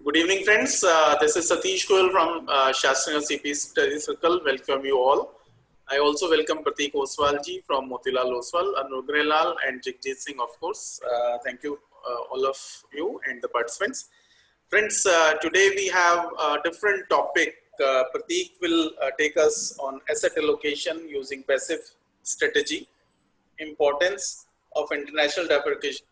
Good evening, friends. This is Satish Goel from Shastrinagar CP Study Circle. Welcome you all. I also welcome Pratik Oswal ji from Motilal Oswal, Anugrelal and Jagjit Singh, of course. Thank you, all of you and the participants. Friends, today we have a different topic. Pratik will take us on asset allocation using passive strategy, importance of international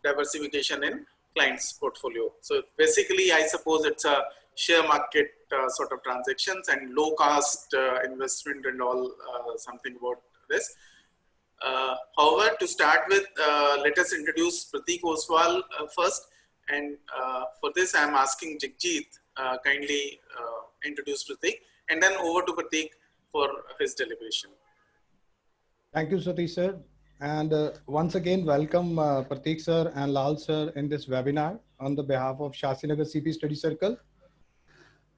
diversification in client's portfolio. So basically, I suppose it's a share market sort of transactions and low cost investment and all, something about this. However, to start with, let us introduce Pratik Oswal first. And for this, I am asking Jagjit kindly introduce Pratik, and then over to Pratik for his deliberation. Thank you, Satish sir. And once again, welcome Pratik sir and Lal sir in this webinar on the behalf of Shastrinagar CP Study Circle.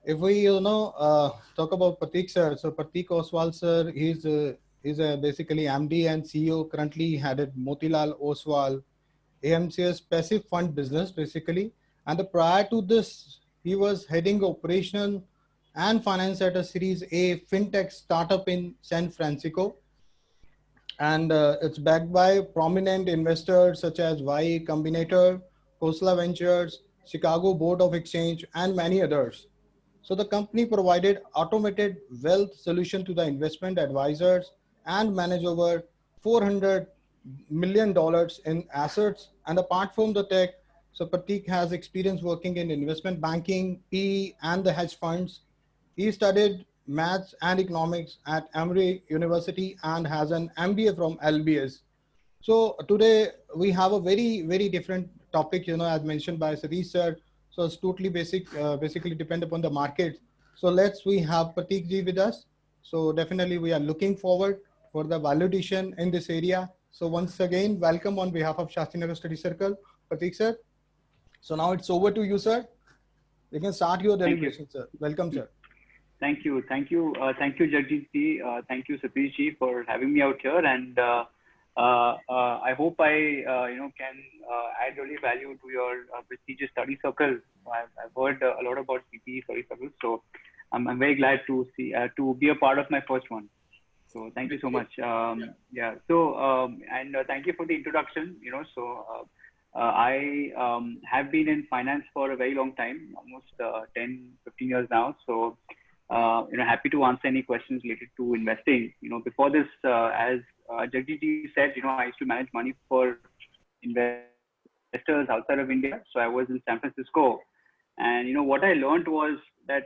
If we, talk about Pratik sir, so Pratik Oswal sir, he's basically MD and CEO, currently headed Motilal Oswal, AMC's passive fund business, basically. And prior to this, he was heading operation and finance at a Series A fintech startup in San Francisco. And it's backed by prominent investors such as Y Combinator, Khosla Ventures, Chicago Board of Exchange, and many others. So the company provided automated wealth solution to the investment advisors and managed over $400 million in assets. And apart from the tech, so Pratik has experience working in investment banking, PE, and the hedge funds. He studied maths and economics at Emory University and has an MBA from LBS. So today we have a very different topic, as mentioned by Satish sir. So it's totally basically depend upon the market. So we have Pratik ji with us. So definitely we are looking forward for the validation in this area. So once again, welcome on behalf of Shastrinagar Study Circle, Pratik sir. So now it's over to you, sir. You can start your deliberation, sir. Welcome, sir. Thank you, Jagjit ji. Thank you, Satish ji, for having me out here, and I hope I can add really value to your prestigious study circle. I've heard a lot about CPE study circles, so I'm very glad to be a part of my first one. So thank you so much. Yeah. So and thank you for the introduction. I have been in finance for a very long time, almost 10-15 years now. So happy to answer any questions related to investing. Before this, as Jagjit ji said, I used to manage money for investors outside of India. So I was in San Francisco, and what I learned was that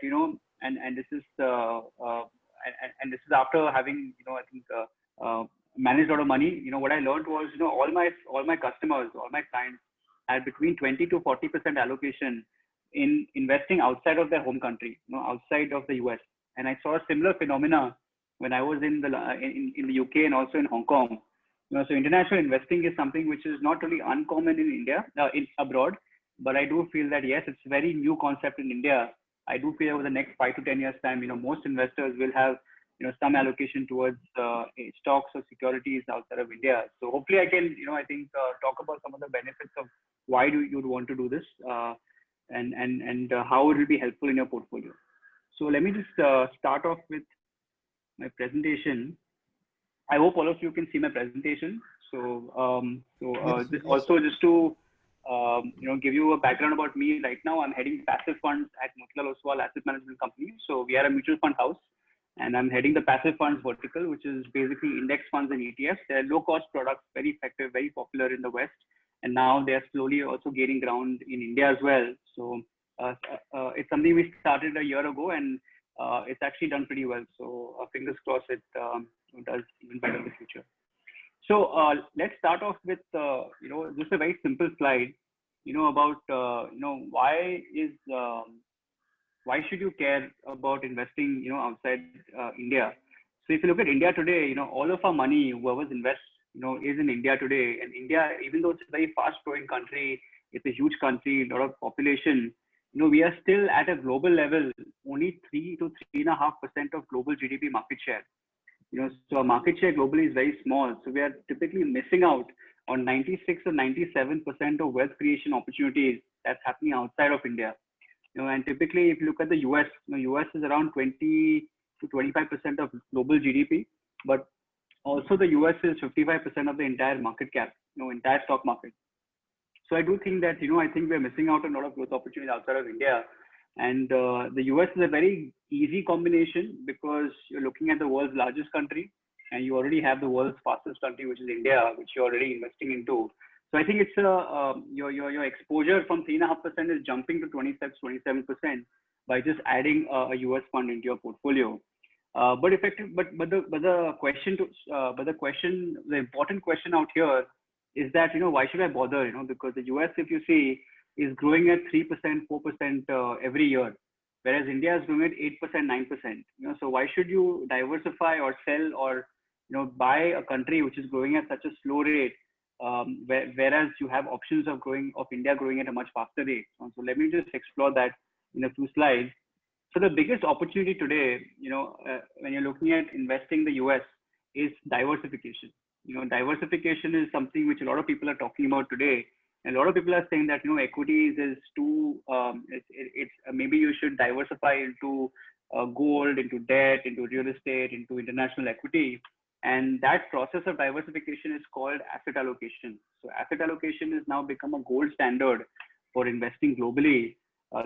and this is after having I think managed a lot of money. What I learned was all my customers, all my clients had between 20 to 40% allocation in investing outside of their home country, outside of the US. And I saw a similar phenomena when I was in the UK and also in Hong Kong. So international investing is something which is not really uncommon in India, abroad, but I do feel that yes, it's a very new concept in India. I do feel over the next 5 to 10 years time, most investors will have some allocation towards stocks or securities outside of India. So hopefully I can I think talk about some of the benefits of why you'd want to do this. And how it will be helpful in your portfolio. So let me just start off with my presentation. I hope all of you can see my presentation. So this also just to give you a background about me. Right now, I'm heading passive funds at Motilal Oswal Asset Management Company. So we are a mutual fund house, and I'm heading the passive funds vertical, which is basically index funds and ETFs. They're low-cost products, very effective, very popular in the West. And now they're slowly also gaining ground in India as well. So it's something we started a year ago, and it's actually done pretty well. So fingers crossed it does even better in the future. So let's start off with just a very simple slide. About why should you care about investing outside India? So if you look at India today, all of our money, whoever's invests is in India today. And India, even though it's a very fast growing country, it's a huge country, a lot of population, we are still at a global level, only 3 to 3.5% of global GDP market share. So our market share globally is very small. So we are typically missing out on 96 or 97% of wealth creation opportunities that's happening outside of India. And typically, if you look at the US, US is around 20 to 25% of global GDP, but also the US is 55% of the entire market cap, entire stock market. So I do think that, I think we're missing out on a lot of growth opportunities outside of India. And the US is a very easy combination because you're looking at the world's largest country and you already have the world's fastest country, which is India, which you're already investing into. So I think it's your exposure from 3.5% is jumping to 27% by just adding a US fund into your portfolio. But the important question out here is that, why should I bother? Because the US, if you see, is growing at 3%, 4% every year, whereas India is growing at 8%, 9%. So why should you diversify or sell or buy a country which is growing at such a slow rate, whereas you have options of India growing at a much faster rate? So let me just explore that in a few slides. So the biggest opportunity today, when you're looking at investing in the US, is diversification. Diversification is something which a lot of people are talking about today. And a lot of people are saying that, equities is too, maybe you should diversify into gold, into debt, into real estate, into international equity. And that process of diversification is called asset allocation. So asset allocation has now become a gold standard for investing globally.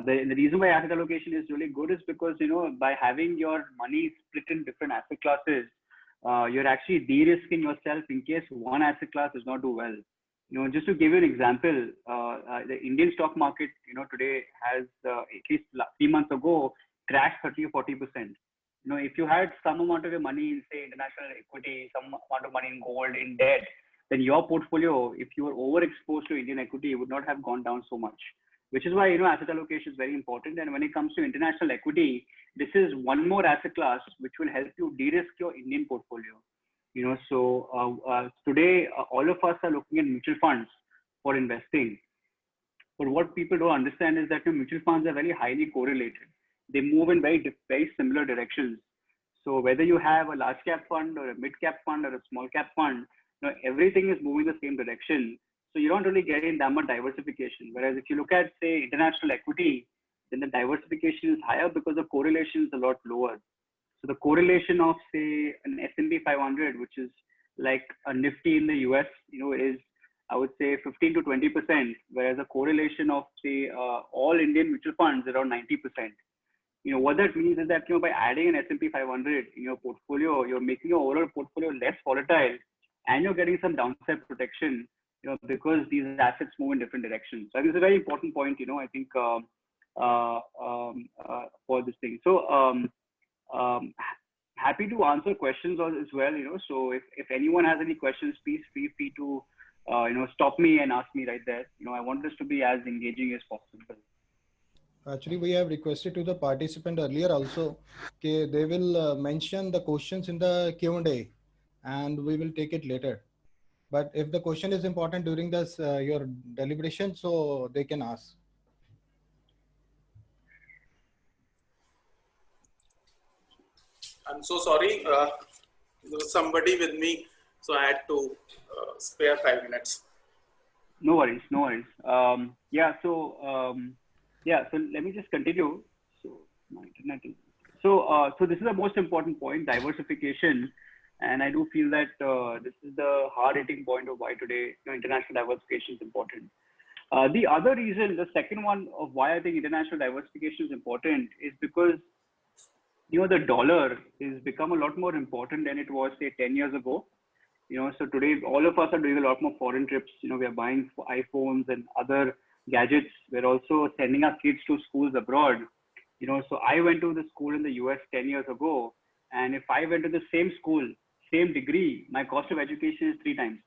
The reason why asset allocation is really good is because, by having your money split in different asset classes, you're actually de-risking yourself in case one asset class does not do well. Just to give you an example, the Indian stock market, today has at least 3 months ago crashed 30 or 40%. If you had some amount of your money in, say, international equity, some amount of money in gold, in debt, then your portfolio, if you were overexposed to Indian equity, would not have gone down so much. Which is why, asset allocation is very important. And when it comes to international equity, this is one more asset class which will help you de-risk your Indian portfolio. So today, all of us are looking at mutual funds for investing. But what people don't understand is that mutual funds are very highly correlated. They move in very similar directions. So whether you have a large cap fund or a mid cap fund or a small cap fund, everything is moving the same direction. So you don't really get in that much diversification. Whereas if you look at, say, international equity, then the diversification is higher because the correlation is a lot lower. So the correlation of, say, an S&P 500, which is like a Nifty in the US, is, I would say, 15 to 20%, whereas the correlation of, say, all Indian mutual funds is around 90%. What that means is that, by adding an S&P 500 in your portfolio, you're making your overall portfolio less volatile and you're getting some downside protection, because these assets move in different directions. So I think it's a very important point, I think, for this thing. So, happy to answer questions as well, so if anyone has any questions, please feel free to, stop me and ask me right there. I want this to be as engaging as possible. Actually, we have requested to the participant earlier also, okay, they will mention the questions in the Q&A and we will take it later. But if the question is important during this, your deliberation, so they can ask. I'm so sorry. There was somebody with me, so I had to spare 5 minutes. No worries, no worries. So let me just continue. So my internet is... So this is the most important point, diversification. And I do feel that this is the hard-hitting point of why today international diversification is important. The other reason, the second one of why I think international diversification is important is because, the dollar has become a lot more important than it was, say, 10 years ago. So today, all of us are doing a lot more foreign trips. We are buying iPhones and other gadgets. We're also sending our kids to schools abroad. So I went to the school in the US 10 years ago. And if I went to the same school, same degree, my cost of education is 3 times.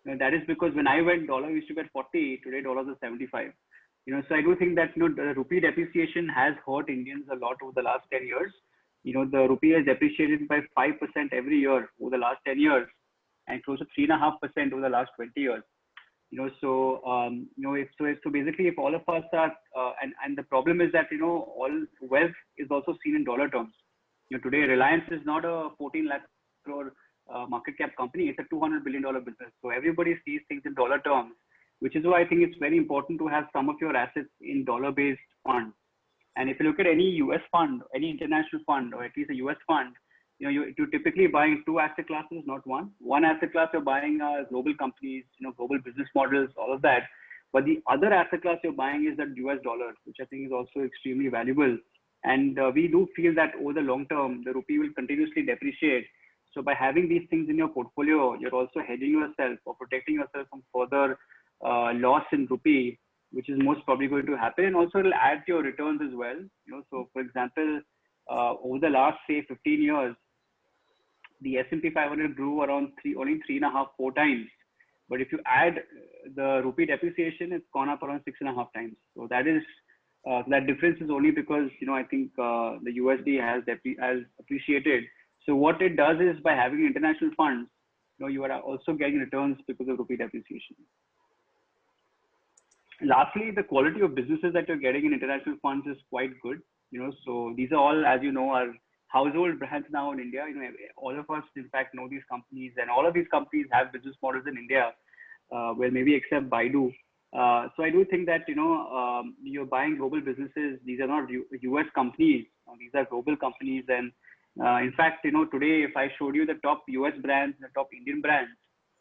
That is because when I went, dollar used to be at 40, today dollars are 75. So I do think that, the rupee depreciation has hurt Indians a lot over the last 10 years. The rupee has depreciated by 5% every year over the last 10 years and close to 3.5% over the last 20 years. So basically, if all of us are, and the problem is that, all wealth is also seen in dollar terms. Today, Reliance is not a 14 lakh crore market cap company. It's a $200 billion business. So everybody sees things in dollar terms, which is why I think it's very important to have some of your assets in dollar-based funds. And if you look at any US fund, any international fund, or at least a US fund, you're typically buying two asset classes, not one. One asset class you're buying global companies, global business models, all of that. But the other asset class you're buying is that US dollar, which I think is also extremely valuable. And we do feel that over the long term, the rupee will continuously depreciate. So by having these things in your portfolio, you're also hedging yourself or protecting yourself from further loss in rupee, which is most probably going to happen. And also it'll add to your returns as well. So for example, over the last, say, 15 years, the S&P 500 grew around only 3.5, 4 times. But if you add the rupee depreciation, it's gone up around 6.5 times. So that is that difference is only because I think the USD has appreciated. So what it does is, by having international funds, you are also getting returns because of rupee depreciation. Lastly, the quality of businesses that you're getting in international funds is quite good. So these are all, as you know, are household brands now in India. All of us, in fact, know these companies, and all of these companies have business models in India, well, maybe except Baidu. So I do think that, you're buying global businesses. These are not US companies. These are global companies. And in fact, today, if I showed you the top US brands, the top Indian brands,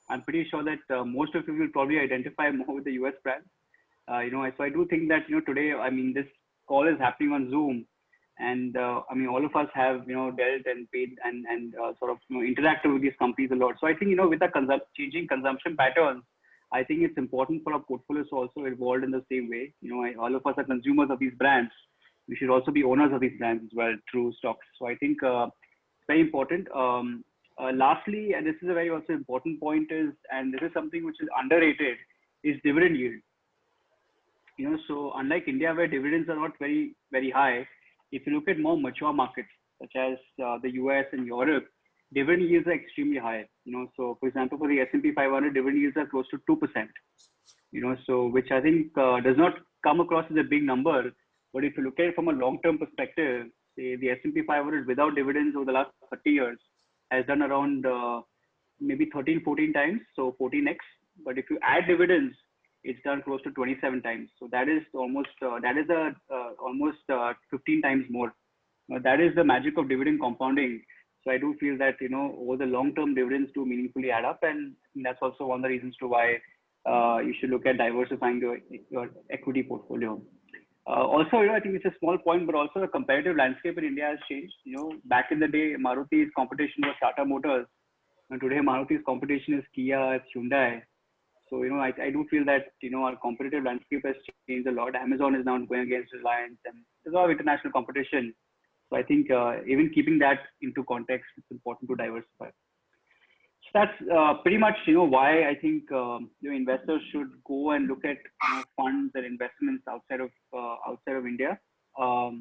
I'm pretty sure that most of you will probably identify more with the US brands. So I do think that, today, this call is happening on Zoom. And all of us have, dealt and paid and sort of, interacted with these companies a lot. So I think, with the changing consumption patterns, I think it's important for our portfolios to also evolve in the same way. All of us are consumers of these brands. We should also be owners of these brands as well through stocks. So I think it's very important. Lastly, and this is a very also important point, and this is something which is underrated, is dividend yield. So unlike India, where dividends are not very, very high, if you look at more mature markets such as the US and Europe, dividend yields are extremely high. So for example, for the S&P 500, dividend yields are close to 2%. So which I think does not come across as a big number. But if you look at it from a long-term perspective, say the S&P 500 without dividends over the last 30 years has done around maybe 13, 14 times, so 14x. But if you add dividends, it's done close to 27 times. So that is almost almost 15 times more. That is the magic of dividend compounding. So I do feel that over the long term, dividends do meaningfully add up, and that's also one of the reasons to why you should look at diversifying your equity portfolio. Also, I think it's a small point, but also the competitive landscape in India has changed. Back in the day, Maruti's competition was Tata Motors, and today Maruti's competition is Kia, it's Hyundai. So, I do feel that, our competitive landscape has changed a lot. Amazon is now going against Reliance, and there's a lot of international competition. So I think even keeping that into context, it's important to diversify. So that's pretty much, why I think, investors should go and look at funds and investments outside of India. So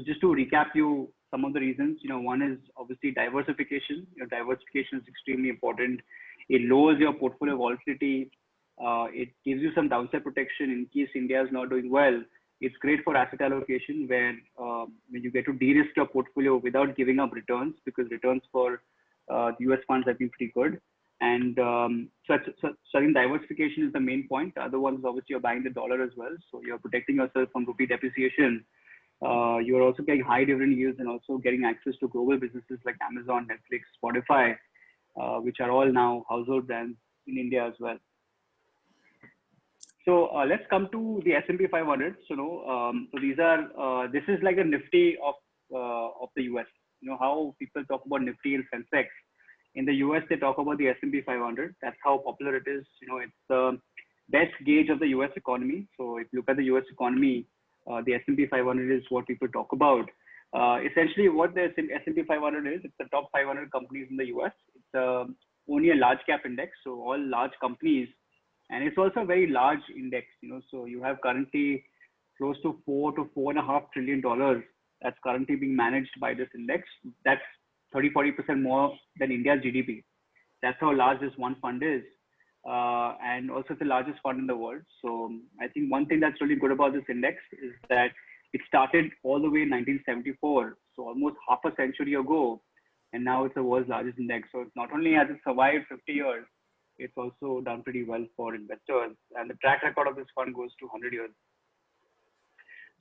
just to recap you some of the reasons, one is obviously diversification. Diversification is extremely important. It lowers your portfolio volatility. It gives you some downside protection in case India is not doing well. It's great for asset allocation, where when you get to de-risk your portfolio without giving up returns, because returns for the US funds have been pretty good. And so I think diversification is the main point. The other one is obviously you're buying the dollar as well. So you're protecting yourself from rupee depreciation. You're also getting high dividend yields and also getting access to global businesses like Amazon, Netflix, Spotify, which are all now household brands in India as well. So let's come to the S&P 500. So this is like a Nifty of the US. How people talk about Nifty and Sensex. In the US, they talk about the S&P 500. That's how popular it is. It's the best gauge of the US economy. So if you look at the US economy, the S&P 500 is what people talk about. Essentially, what the S&P 500 is, it's the top 500 companies in the US. It's only a large cap index, so all large companies. And it's also a very large index, so you have currently close to $4 to $4.5 trillion that's currently being managed by this index. That's 30-40% more than India's GDP. That's how large this one fund is. And also it's the largest fund in the world. So I think one thing that's really good about this index is that it started all the way in 1974. So almost half a century ago. And now it's the world's largest index. So it's not only has it survived 50 years, it's also done pretty well for investors. And the track record of this fund goes to 100 years.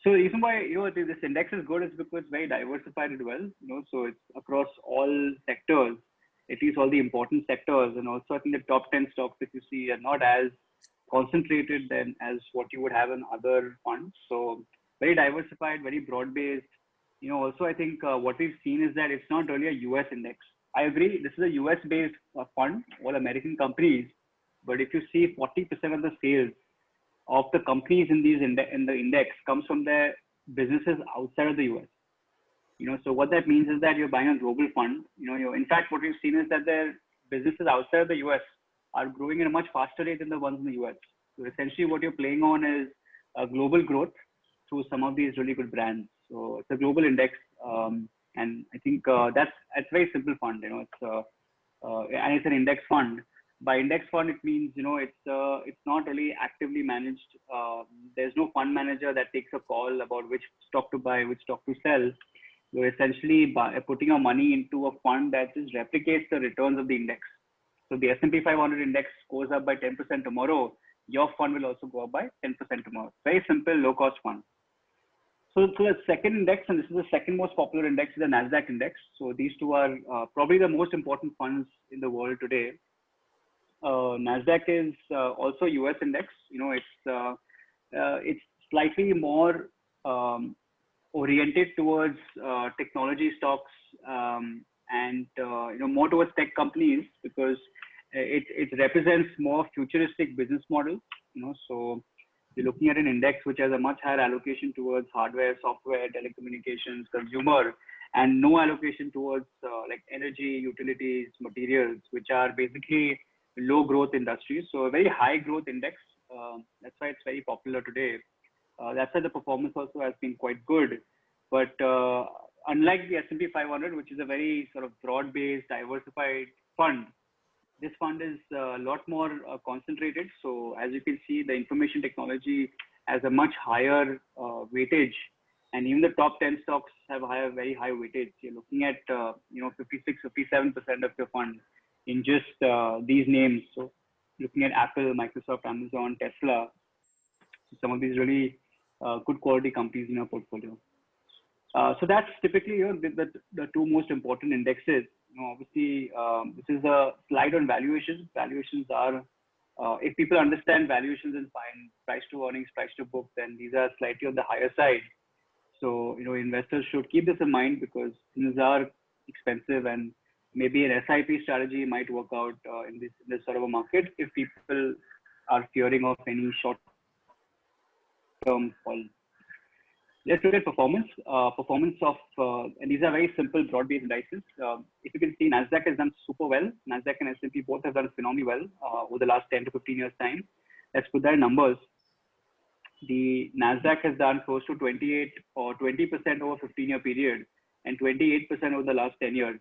So the reason why this index is good is because it's very diversified as well. So it's across all sectors, at least all the important sectors, and also I think the top 10 stocks that you see are not as concentrated than as what you would have in other funds. So very diversified, very broad based. Also I think what we've seen is that it's not really a US index. I agree, this is a US based fund, all American companies, but if you see 40% of the sales of the companies in the index comes from their businesses outside of the US. So what that means is that you're buying a global fund. In fact, what we've seen is that their businesses outside of the US are growing at a much faster rate than the ones in the US. So essentially what you're playing on is a global growth through some of these really good brands. So it's a global index. And I think it's a very simple fund. And it's an index fund. By index fund, it means, it's not really actively managed. There's no fund manager that takes a call about which stock to buy, which stock to sell. You're essentially putting your money into a fund that just replicates the returns of the index. So the S&P 500 index goes up by 10% tomorrow. Your fund will also go up by 10% tomorrow. Very simple, low cost fund. So the second index, and this is the second most popular index, is the NASDAQ index. So these two are probably the most important funds in the world today. NASDAQ is also US index. It's slightly more oriented towards technology stocks and more towards tech companies because it represents more futuristic business models. So you're looking at an index which has a much higher allocation towards hardware, software, telecommunications, consumer, and no allocation towards like energy, utilities, materials, which are basically low growth industries. So a very high growth index. That's why it's very popular today. That's why the performance also has been quite good. But unlike the S&P 500, which is a very sort of broad-based, diversified fund, this fund is a lot more concentrated. So as you can see, the information technology has a much higher weightage, and even the top 10 stocks have very high weightage. You're looking at 56, 57% of your fund in just these names. So looking at Apple, Microsoft, Amazon, Tesla, some of these really good quality companies in our portfolio. So that's typically the two most important indexes. Obviously, this is a slide on valuations. Valuations are, if people understand valuations and find price to earnings, price to book, then these are slightly on the higher side. So investors should keep this in mind because things are expensive, and maybe an SIP strategy might work out in this sort of a market if people are fearing of any short-term fall. Let's look at performance. Performance of, and these are very simple broad-based indices. If you can see, NASDAQ has done super well. NASDAQ and S&P both have done phenomenally well over the last 10 to 15 years time. Let's put that in numbers. The NASDAQ has done close to 28 or 20% over 15-year period and 28% over the last 10 years.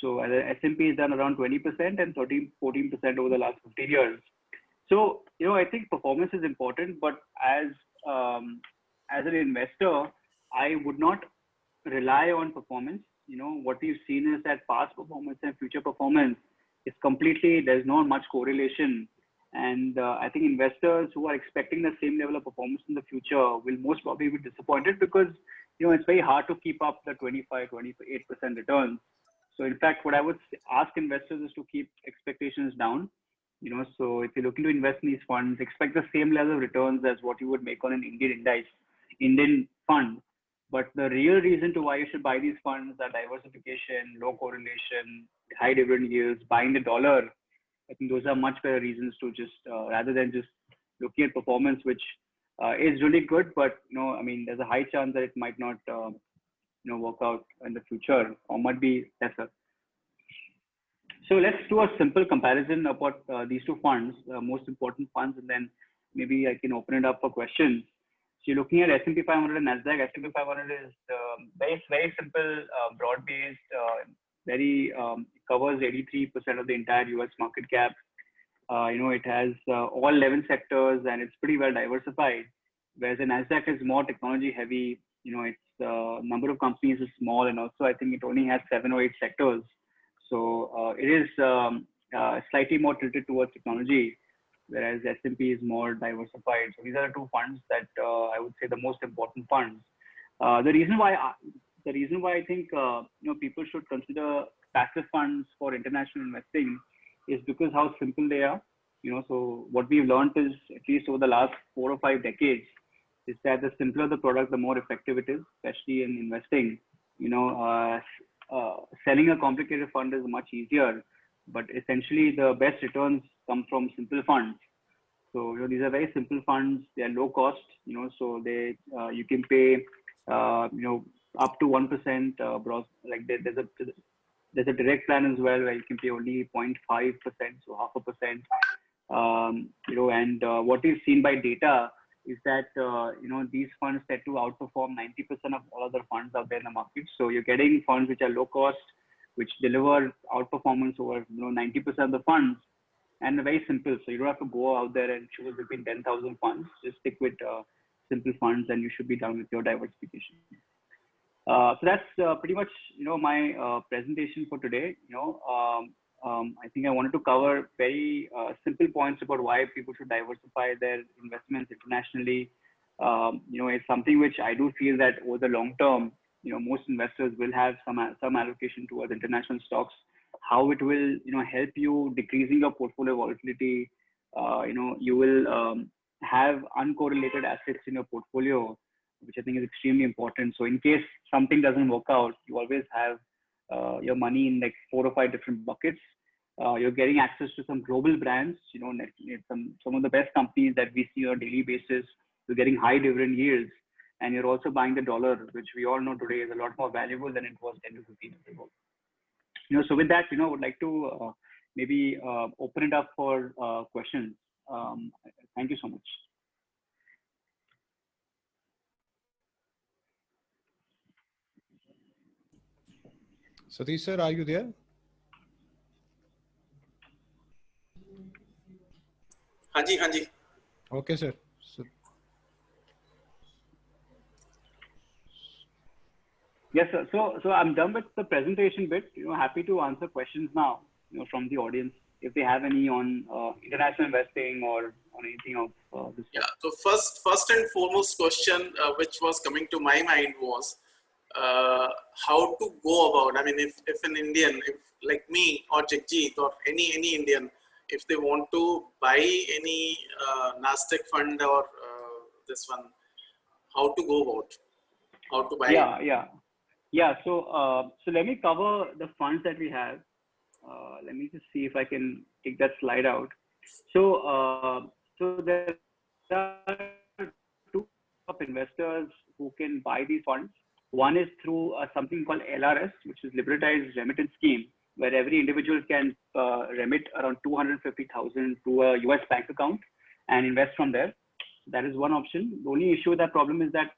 So S&P has done around 20% and 14% over the last 15 years. So, I think performance is important, but as an investor, I would not rely on performance. What we've seen is that past performance and future performance is completely, there's not much correlation. And I think investors who are expecting the same level of performance in the future will most probably be disappointed because, it's very hard to keep up the 25, 28% returns. So in fact, what I would ask investors is to keep expectations down. So if you're looking to invest in these funds, expect the same level of returns as what you would make on an Indian fund. But the real reason to why you should buy these funds are diversification, low correlation, high dividend yields, buying the dollar. I think those are much better reasons to just, rather than just looking at performance, which is really good, but there's a high chance that it might not, work out in the future or might be lesser. So let's do a simple comparison about these two funds, most important funds, and then maybe I can open it up for questions. So you're looking at S&P 500 and NASDAQ. S&P 500 is very, very simple, broad-based, covers 83% of the entire US market cap. It has all 11 sectors and it's pretty well diversified. Whereas the NASDAQ is more technology heavy. Its number of companies is small, and also I think it only has 7 or 8 sectors. So it is slightly more tilted towards technology. whereas S&P is more diversified. So these are the two funds that I would say the most important funds. The reason why I think people should consider passive funds for international investing is because how simple they are. So what we've learned is, at least over the last 4 or 5 decades, is that the simpler the product, the more effective it is, especially in investing. Selling a complicated fund is much easier, but essentially the best returns come from simple funds. So these are very simple funds. They are low cost. So they you can pay up to 1% gross. Like there's a direct plan as well where you can pay only 0.5%, so 0.5%. And what we've seen by data is that these funds tend to outperform 90% of all other funds out there in the market. So you're getting funds which are low cost, which deliver outperformance over 90% of the funds, and very simple. So you don't have to go out there and choose between 10,000 funds. Just stick with simple funds, and you should be done with your diversification. So that's pretty much my presentation for today. I think I wanted to cover very simple points about why people should diversify their investments internationally. It's something which I do feel that over the long term, most investors will have some allocation towards international stocks. How it will help you decreasing your portfolio volatility. You will have uncorrelated assets in your portfolio, which I think is extremely important. So in case something doesn't work out, you always have your money in like 4 or 5 different buckets. You're getting access to some global brands, some of the best companies that we see on a daily basis. You're getting high dividend yields, and you're also buying the dollar, which we all know today is a lot more valuable than it was 10 to 15 years ago. So with that, I would like to maybe open it up for questions. Thank you so much. Satish sir, are you there? Hanji. Okay, sir. Yes, sir. So I'm done with the presentation bit. Happy to answer questions now, from the audience if they have any on international investing or on anything of this. Yeah. So first and foremost question which was coming to my mind was how to go about. I mean, if an Indian, if like me or Jagjit or any Indian, if they want to buy any NASDAQ fund or this one, how to go about, how to buy it? Yeah. So let me cover the funds that we have. Let me just see if I can take that slide out. So there are 2 of investors who can buy these funds. One is through something called LRS, which is Liberalized Remittance Scheme, where every individual can remit around 250,000 to a US bank account and invest from there. That is one option. The only issue with that problem is that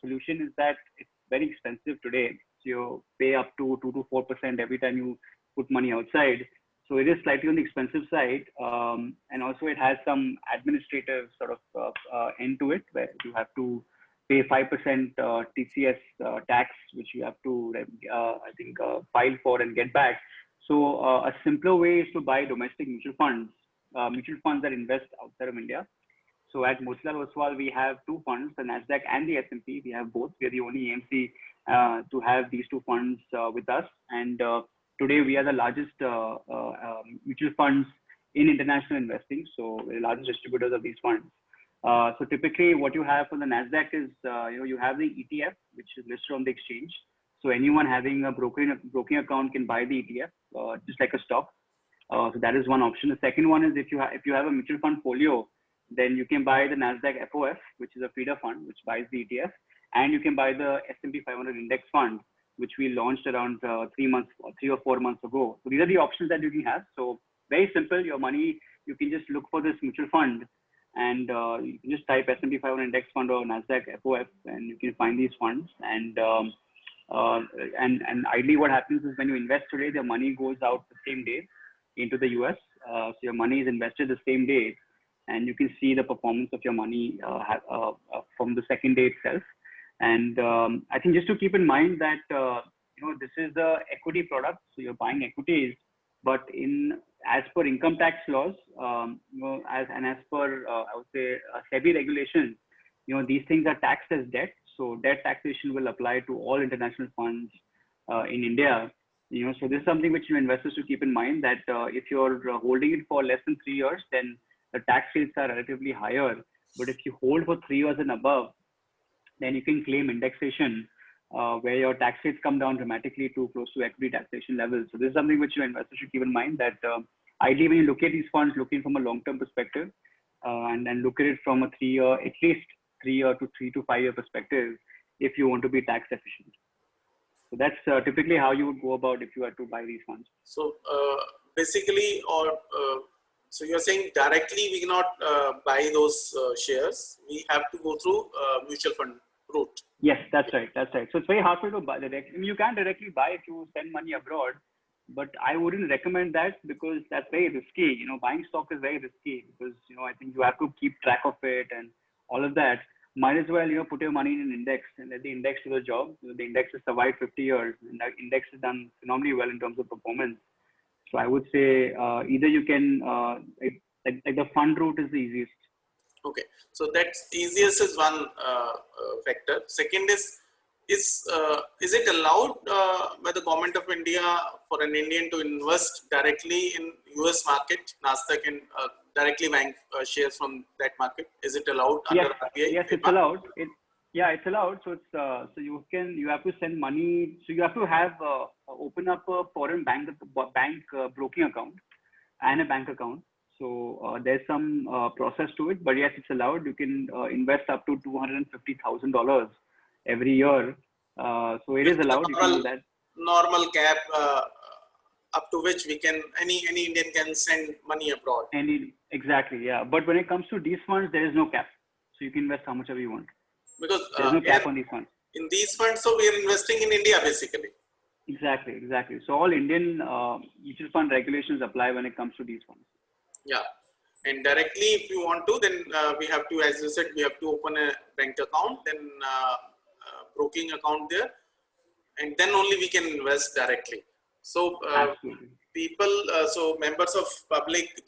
solution is that it's very expensive today. So you pay up to 2 to 4% every time you put money outside. So it is slightly on the expensive side. And also it has some administrative sort of end to it, where you have to pay 5% TCS tax, which you have to, file for and get back. So a simpler way is to buy domestic mutual funds that invest outside of India. So at Motilal Oswal, we have 2 funds, the NASDAQ and the S&P. We have both. We are the only AMC to have these 2 funds with us. And today we are the largest mutual funds in international investing. So we're the largest distributors of these funds. So typically what you have for the NASDAQ is, you have the ETF, which is listed on the exchange. So anyone having a broking account can buy the ETF, just like a stock. So that is one option. The second one is if you have a mutual fund folio, then you can buy the NASDAQ FOF, which is a feeder fund, which buys the ETF, and you can buy the S&P 500 index fund, which we launched around 3 or 4 months ago. So these are the options that you can have. So very simple. Your money, you can just look for this mutual fund, and you can just type S&P 500 index fund or NASDAQ FOF, and you can find these funds. And ideally, what happens is when you invest today, the money goes out the same day into the US. So your money is invested the same day, and you can see the performance of your money from the second day itself. And I think just to keep in mind that this is the equity product, so you're buying equities. But as per income tax laws, as per I would say SEBI regulation, these things are taxed as debt. So debt taxation will apply to all international funds in India. So this is something which investors should keep in mind, that if you're holding it for less than 3 years, then the tax rates are relatively higher. But if you hold for 3 years and above, then you can claim indexation, where your tax rates come down dramatically to close to equity taxation levels. So this is something which investors should keep in mind, that ideally when you look at these funds, looking from a long-term perspective, and then look at it from a at least 3 year to 3 to 5 year perspective, if you want to be tax efficient. So that's typically how you would go about if you were to buy these funds. So basically, so you're saying directly we cannot buy those shares. We have to go through mutual fund route. Yes, that's right. That's right. So it's very hard for you to buy directly. I mean, you can directly buy if you send money abroad, but I wouldn't recommend that, because that's very risky. Buying stock is very risky, because I think you have to keep track of it and all of that. Might as well put your money in an index and let the index do the job. The index has survived 50 years, and that index has done phenomenally well in terms of performance. So I would say either you can like the fund route is the easiest. Okay, so that's easiest is one factor. Second is it allowed by the government of India for an Indian to invest directly in US market, NASDAQ, and directly bank shares from that market? Is it allowed under RBI? Yes, it's allowed. It's allowed. So it's so you have to send money. So you have to have open up a foreign bank broking account and a bank account. So there's some process to it, but yes, it's allowed. You can invest up to $250,000 every year. So it is allowed. You can do that. Normal cap up to which any Indian can send money abroad. Exactly, yeah. But when it comes to these funds, there is no cap. So you can invest how much ever you want. Because there's no cap on these funds. In these funds, so we are investing in India basically. Exactly. So all Indian mutual fund regulations apply when it comes to these funds. Yeah, and directly if you want to, then we have to, as you said, we have to open a bank account, then broking account there, and then only we can invest directly. So people, so members of public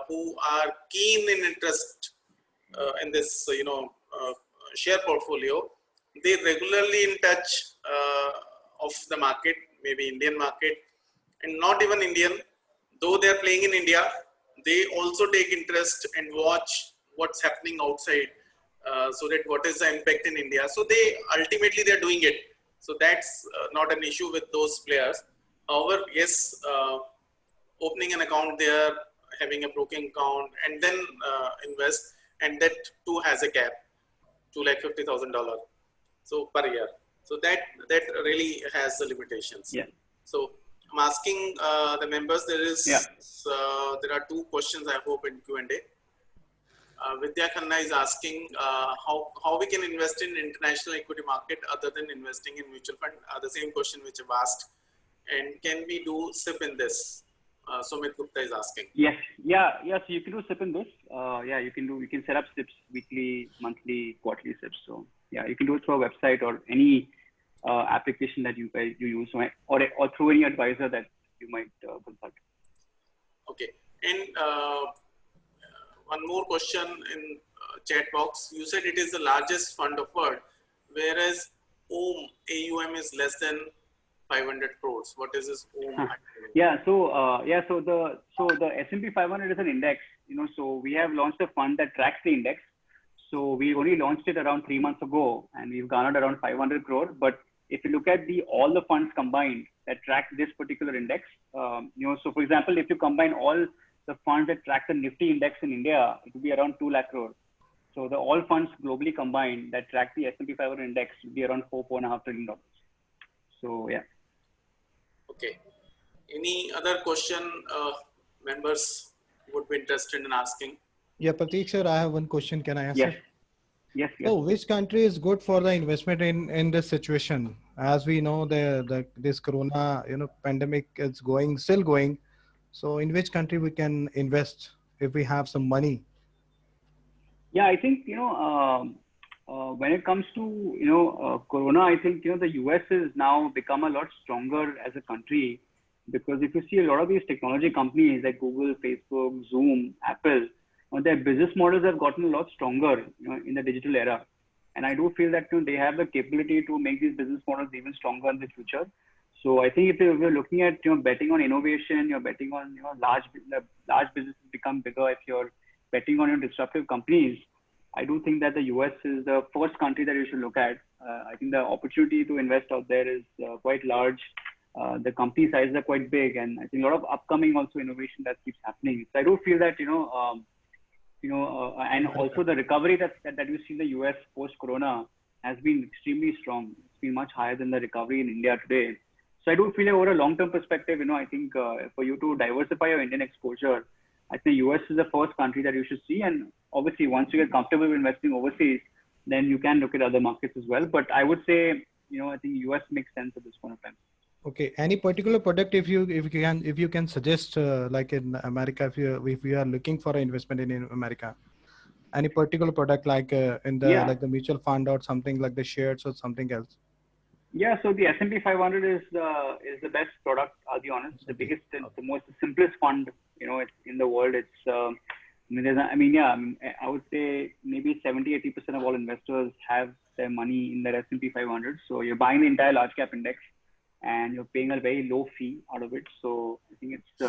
who are keen in interest in this, share portfolio, they regularly in touch of the market, maybe Indian market, and not even Indian, though they are playing in India. They also take interest and watch what's happening outside, so that what is the impact in India. So ultimately they're doing it. So that's not an issue with those players. However, yes, opening an account there, having a broking account, and then invest, and that too has a cap, $250,000. So per year. So that really has the limitations. Yeah. So I'm asking the members, there are two questions I hope in Q&A. Vidya Khanna is asking how we can invest in international equity market other than investing in mutual fund. The same question which I've asked. And can we do SIP in this? Sumit Gupta is asking. Yes. So you can do SIP in this. You can set up SIPs, weekly, monthly, quarterly SIPs. So yeah, you can do it through a website or any application that you use, or through any advisor that you might consult. Okay. And one more question in chat box. You said it is the largest fund of world, whereas AUM is less than 500 crores. What is this OM? So the S&P 500 is an index. So we have launched a fund that tracks the index. So we only launched it around 3 months ago, and we've garnered around 500 crore. But if you look at all the funds combined that track this particular index, so for example, if you combine all the funds that track the Nifty index in India, it would be around 2 lakh crore. So all funds globally combined that track the S&P 500 index would be around $4.5 trillion. So yeah. Okay. Any other question members would be interested in asking? Yeah, Pratik sir, I have one question. Can I ask? Yes. So which country is good for the investment in this situation? As we know, this corona pandemic is still going. So in which country we can invest if we have some money? Yeah, I think when it comes to corona, I think the US has now become a lot stronger as a country, because if you see a lot of these technology companies like Google, Facebook, Zoom, Apple, their business models have gotten a lot stronger, in the digital era. And I do feel that they have the capability to make these business models even stronger in the future. So I think if you're looking at betting on innovation, you're betting on large businesses become bigger. If you're betting on disruptive companies, I do think that the US is the first country that you should look at. I think the opportunity to invest out there is quite large. The company sizes are quite big, and I think a lot of upcoming also innovation that keeps happening. So I do feel that and also the recovery that you see in the US post-corona has been extremely strong. It's been much higher than the recovery in India today. So I do feel that over a long-term perspective, I think for you to diversify your Indian exposure, I think US is the first country that you should see. And obviously, once you get comfortable with investing overseas, then you can look at other markets as well. But I would say, I think US makes sense at this point of time. Okay. Any particular product, if you can suggest, like in America, if you are looking for an investment in America, any particular product like in the like the mutual fund or something like the shares or something else? Yeah, so the S&P 500 is the best product. I'll be honest, the biggest, the most simplest fund, it's in the world. It's I would say maybe 70-80% of all investors have their money in their S&P 500. So you're buying the entire large cap index, and you're paying a very low fee out of it. So I think it's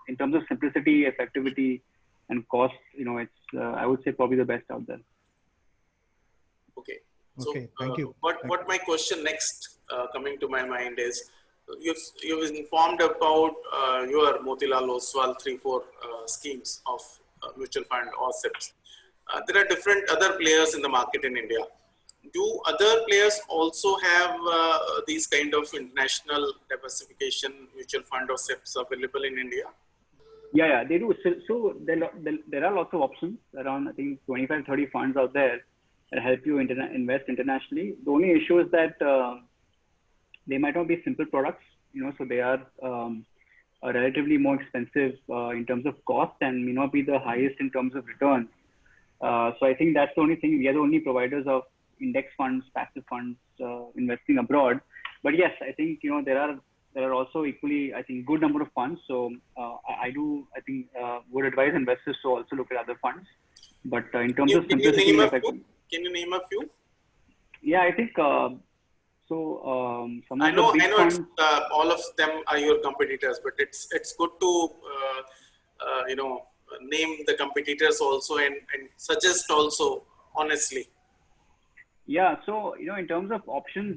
in terms of simplicity, effectivity, and cost, it's I would say probably the best out there. Okay. So, okay, thank you. What my question next coming to my mind is, you've informed about your Motilal Oswal 3-4 schemes of mutual fund or SIPs. There are different other players in the market in India. Do other players also have these kind of international diversification mutual fund or SIPs available in India? Yeah, they do. So there are lots of options, around I think 25-30 funds out there that help you invest internationally. The only issue is that they might not be simple products, so they are relatively more expensive in terms of cost and may not be the highest in terms of returns. So I think that's the only thing. We are the only providers of index funds, passive funds, investing abroad. But yes, I think there are also equally, I think, good number of funds. So I would advise investors to also look at other funds. But in terms of simplicity, can you name a few? Yeah, I think some of the big funds. All of them are your competitors, but it's good to name the competitors also and suggest also honestly. Yeah, so in terms of options,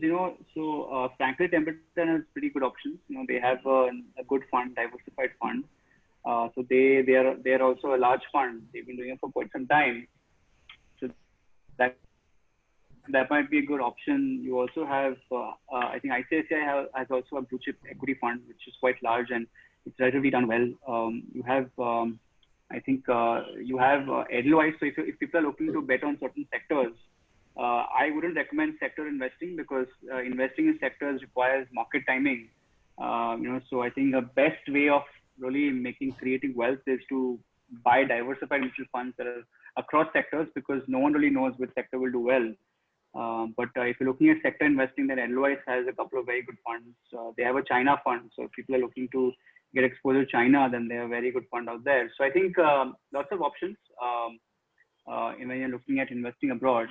Franklin Templeton has pretty good options. They have a good fund, diversified fund. So they are also a large fund. They've been doing it for quite some time. So that might be a good option. You also have, I think ICICI has also a blue chip equity fund, which is quite large and it's relatively done well. You have, I think, you have Edelweiss. So if people are looking to bet on certain sectors, I wouldn't recommend sector investing because investing in sectors requires market timing. So I think the best way of really creating wealth is to buy diversified mutual funds that are across sectors because no one really knows which sector will do well. But if you're looking at sector investing, then Edelweiss has a couple of very good funds. They have a China fund. So if people are looking to get exposure to China, then they have a very good fund out there. So I think lots of options. When you're looking at investing abroad,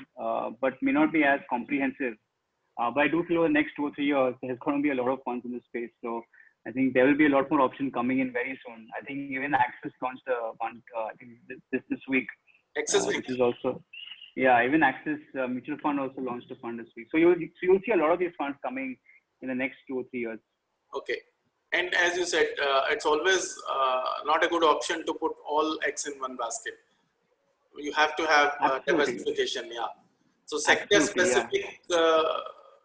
but may not be as comprehensive. But I do feel over the next 2 or 3 years, there's going to be a lot of funds in this space. So I think there will be a lot more options coming in very soon. I think even Axis launched a fund, I think this week. Axis which is also, yeah, even Axis Mutual Fund also launched a fund this week. So you'll see a lot of these funds coming in the next 2 or 3 years. Okay. And as you said, it's always not a good option to put all eggs in one basket. You have to have diversification, yeah. So sector specific,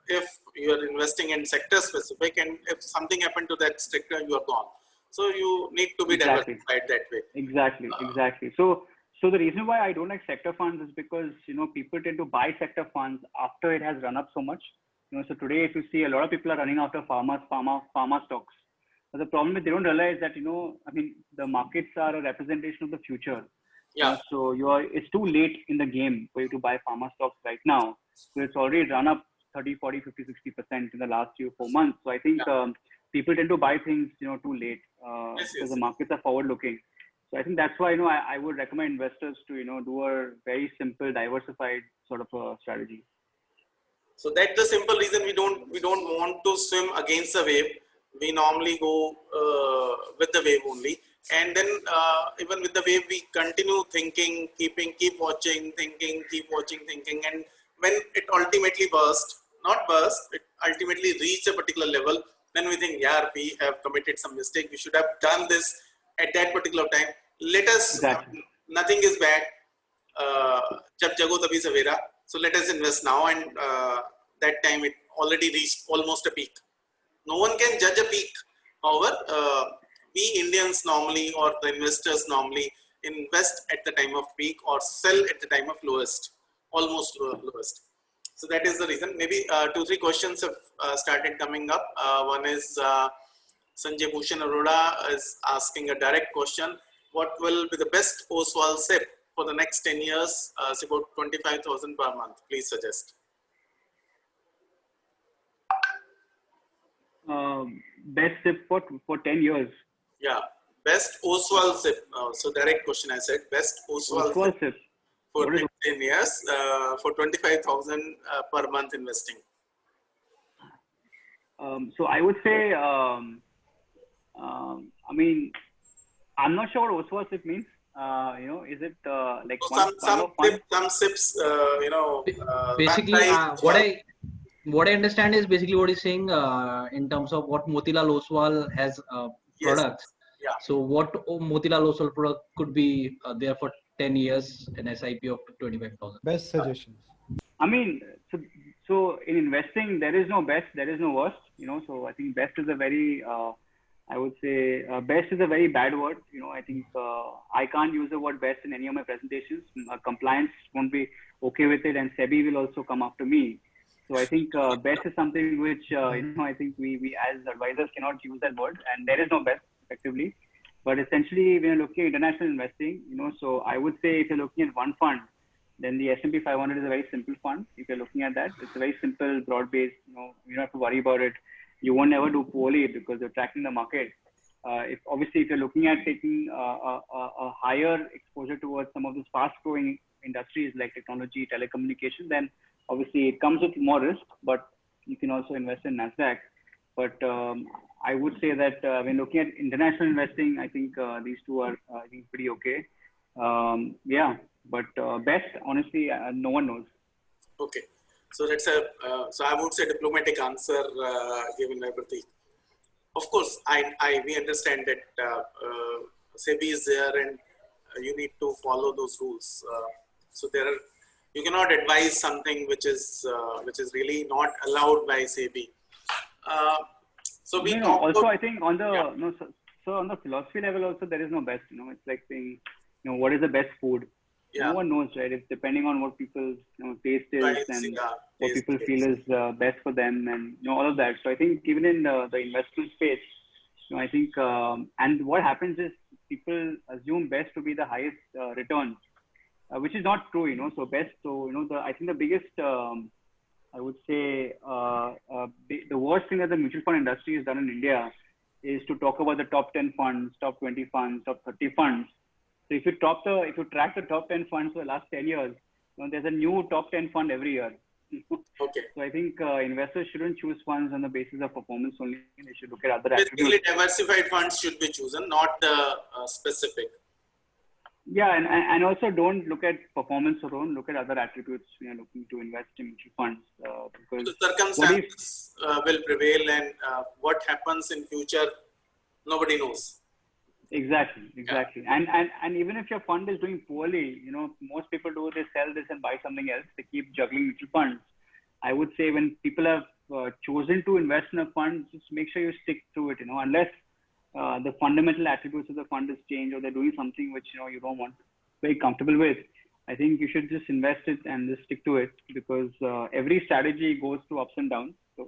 if you are investing in sector specific, and if something happened to that sector, you are gone. So you need to be diversified that way. Exactly. So the reason why I don't like sector funds is because people tend to buy sector funds after it has run up so much. So today, if you see, a lot of people are running after pharma stocks. But the problem is they don't realize that the markets are a representation of the future. Yeah. So it's too late in the game for you to buy pharma stocks right now. So it's already run up 30, 40, 50, 60% in the last 3 or 4 months. So I think people tend to buy things, too late Yes, because yes. the markets are forward looking. So I think that's why, I would recommend investors to, do a very simple, diversified sort of a strategy. So that's the simple reason we don't want to swim against the wave. We normally go with the wave only, and then even with the wave we continue thinking, keep watching, thinking, keep watching, thinking, and when it ultimately it ultimately reach a particular level, then we think, yeah, we have committed some mistake. We should have done this at that particular time. Let us. Exactly. Nothing is bad. Jab jago tabhi savera. So let us invest now, and that time it already reached almost a peak. No one can judge a peak. However, we Indians normally, or the investors normally, invest at the time of peak or sell at the time of lowest, almost lowest. So that is the reason. Maybe 2-3 questions have started coming up. One is Sanjay Bhushan Arora is asking a direct question. What will be the best Oswal SIP for the next 10 years? It's about 25,000 per month. Please suggest. Best SIP for 10 years. Yeah, best Oswal SIP. So direct question I said, best Oswal SIP for next 10 years for 25,000 per month investing. So I would say, I mean, I'm not sure what Oswal SIP means. Is it like so some SIPs, basically what I understand is basically what he's saying in terms of what Motilal Oswal has products. Yes. Yeah. So what Motilal Oswal product could be there for 10 years, an SIP of 25,000. Best suggestions. I mean, so in investing, there is no best, there is no worst. So I think best is a very, I would say, best is a very bad word. I think I can't use the word best in any of my presentations. Compliance won't be okay with it, and SEBI will also come after me. So I think best is something which, I think we as advisors cannot use that word, and there is no best effectively. But essentially, when you're looking at international investing, so I would say if you're looking at one fund, then the S&P 500 is a very simple fund. If you're looking at that, it's a very simple, broad-based, you don't have to worry about it. You won't ever do poorly because you're tracking the market. If you're looking at taking a higher exposure towards some of these fast-growing industries like technology, telecommunication, then obviously it comes with more risk, but you can also invest in NASDAQ. But I would say that when looking at international investing, I think these two are I think pretty okay. But best, honestly, no one knows. Okay, so that's so I would say diplomatic answer given by Pratik. Of course, we understand that SEBI is there and you need to follow those rules. So you cannot advise something which is really not allowed by SEBI. So we also I think on the so on the philosophy level also there is no best. It's like saying what is the best food. Yeah. No one knows, right? It's depending on what people's taste is and what people feel is best for them, and all of that. So I think even in the investment space, I think and what happens is people assume best to be the highest return, which is not true. So best. So I think the biggest I would say the worst thing that the mutual fund industry has done in India is to talk about the top 10 funds, top 20 funds, top 30 funds. So if you track the top 10 funds for the last 10 years, there's a new top 10 fund every year. Okay. So I think investors shouldn't choose funds on the basis of performance only. They should look at other attributes. Basically, diversified funds should be chosen, not specific. Yeah, and also don't look at performance alone. Look at other attributes when you're looking to invest in mutual funds. Because the circumstances will prevail, and what happens in future, nobody knows. Exactly. Yeah. And even if your fund is doing poorly, most people they sell this and buy something else. They keep juggling mutual funds. I would say when people have chosen to invest in a fund, just make sure you stick to it. Unless the fundamental attributes of the fund has changed or they're doing something which you don't want, very comfortable with. I think you should just invest it and just stick to it because every strategy goes through ups and downs. So,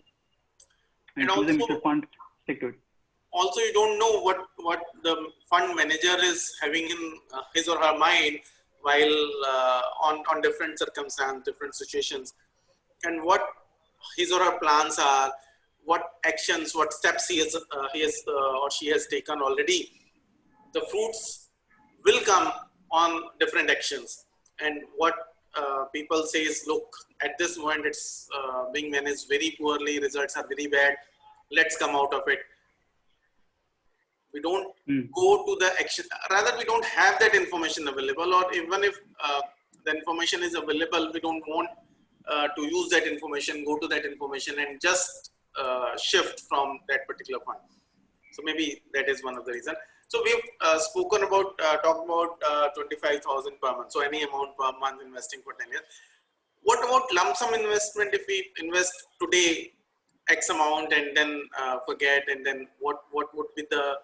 and choose a mutual fund, stick to it. Also, you don't know what the fund manager is having in his or her mind while on different circumstances, different situations, and what his or her plans are, what actions, what steps he has or she has taken already, the fruits will come on different actions. And what people say is, look, at this moment it's being managed very poorly, results are very bad, let's come out of it. We don't go to the action, rather we don't have that information available, or even if the information is available, we don't want to use that information, go to that information and just shift from that particular fund. So maybe that is one of the reasons. So we've spoken about, talked about 25,000 per month. So any amount per month investing for 10 years. What about lump sum investment? If we invest today X amount and then forget, and then what would be the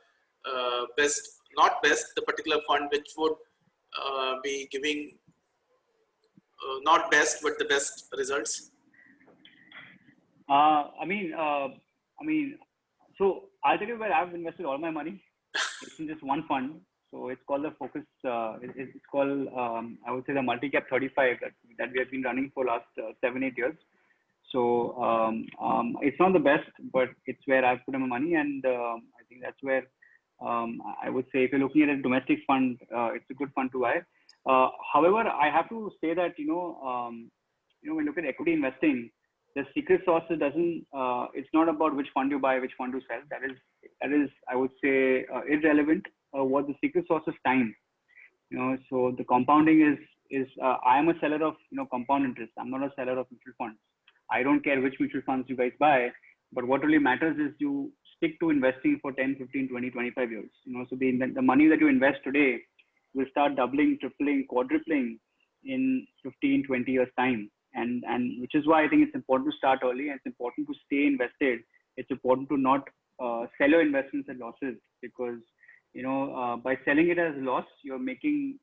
best, not best, the particular fund which would be giving not best, but the best results? So I'll tell you where I've invested all my money. It's in just one fund. So it's called the Focus. It's called, I would say, the Multi-Cap 35 that we have been running for last 7-8 years. So it's not the best, but it's where I've put in my money, and I think that's where I would say, if you're looking at a domestic fund, it's a good fund to buy. However, I have to say that when you look at equity investing, the secret sauce doesn't. It's not about which fund you buy, which fund you sell. That is, I would say, irrelevant. What the secret sauce is time. So the compounding is. I am a seller of compound interest. I'm not a seller of mutual funds. I don't care which mutual funds you guys buy, but what really matters is you stick to investing for 10, 15, 20, 25 years. So the money that you invest today will start doubling, tripling, quadrupling in 15, 20 years time. And which is why I think it's important to start early, and it's important to stay invested. It's important to not sell your investments at losses, because by selling it as a loss, you're making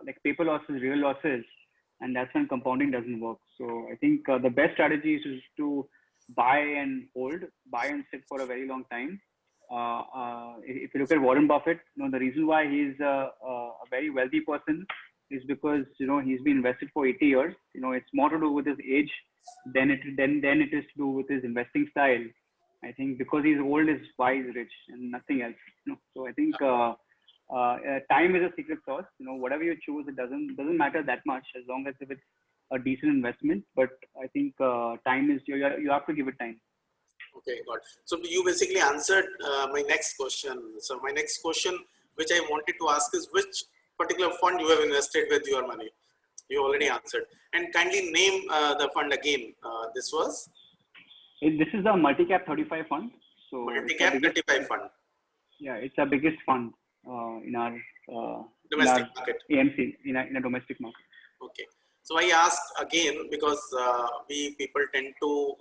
like paper losses, real losses, and that's when compounding doesn't work. So I think the best strategy is to buy and hold, buy and sit for a very long time. If you look at Warren Buffett, the reason why he's a very wealthy person is because he's been invested for 80 years. It's more to do with his age than it is to do with his investing style. I think because he's old is why he's rich, and nothing else. So I think time is a secret sauce. Whatever you choose, it doesn't matter that much, as long as if it's a decent investment. But I think time is, you have to give it time. Okay, got it. So you basically answered my next question. So my next question, which I wanted to ask, is which particular fund you have invested with your money? You already answered. And kindly name the fund again. This is the Multi-Cap 35 fund. So Multi-Cap 35 fund. Yeah, it's the biggest fund in our domestic market. AMC in a domestic market. Okay. So I asked again because we people tend to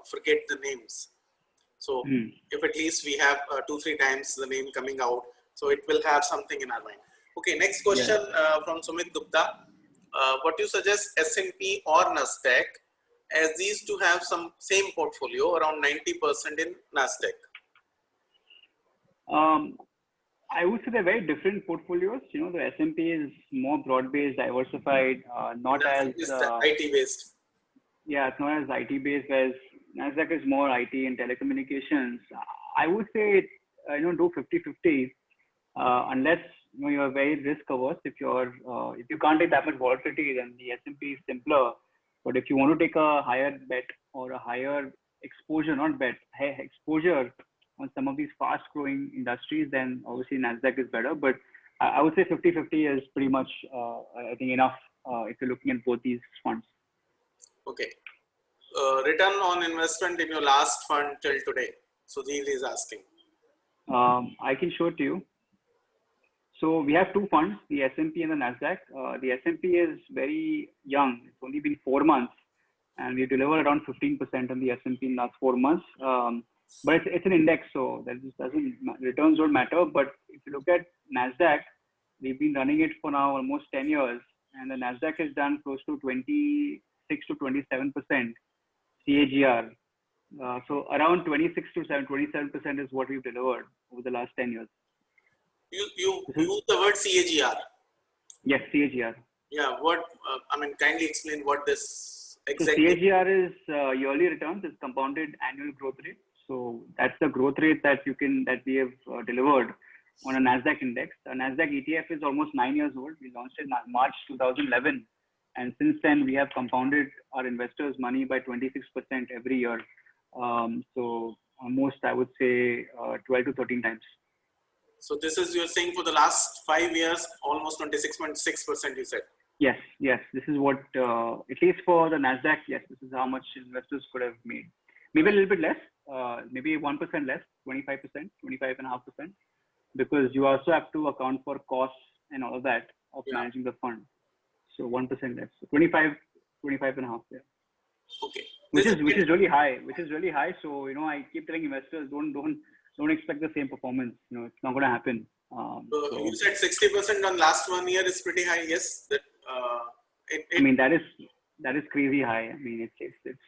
forget the names. So if at least we have 2-3 times the name coming out, so it will have something in our mind. Okay, next question from Sumit Gupta. What do you suggest, S&P or NASDAQ, as these two have some same portfolio, around 90% in NASDAQ? I would say they're very different portfolios. The S&P is more broad-based, diversified, not as IT-based. Yeah, it's not as IT-based, whereas NASDAQ is more IT and telecommunications. I would say, do 50-50, unless you're very risk-averse. If you can't take that much volatility, then the S&P is simpler. But if you want to take a higher bet or a higher exposure, not bet, exposure on some of these fast-growing industries, then obviously NASDAQ is better. But I would say 50-50 is pretty much, I think, enough if you're looking at both these funds. Okay. Return on investment in your last fund till today. Sudhir is asking. I can show it to you. So we have two funds, the S&P and the NASDAQ. The S&P is very young. It's only been 4 months, and we delivered around 15% on the S&P in the last 4 months. But it's an index, so that just doesn't, returns don't matter. But if you look at NASDAQ, we've been running it for now almost 10 years, and the NASDAQ has done close to 26 to 27% CAGR. So around 26 to 27% is what we've delivered over the last 10 years. You use the word CAGR. Yes, CAGR. Yeah. What? Kindly explain what this exactly. So CAGR is yearly returns, is compounded annual growth rate. So that's the growth rate that we have delivered on a NASDAQ index. A NASDAQ ETF is almost 9 years old. We launched it in March 2011. And since then, we have compounded our investors' money by 26% every year. So almost, I would say, 12 to 13 times. So this is, you're saying, for the last 5 years, almost 26.6%, you said? Yes. This is what, at least for the NASDAQ, yes, this is how much investors could have made. Maybe a little bit less, maybe 1% less, 25%, 25.5%, because you also have to account for costs and all of that of managing the fund. So 1% less, so 25.5, yeah. Okay. Which is really high. So, I keep telling investors, don't expect the same performance. It's not going to happen. So you said 60% on last 1 year is pretty high. Yes. That, I mean, that is crazy high. I mean, it's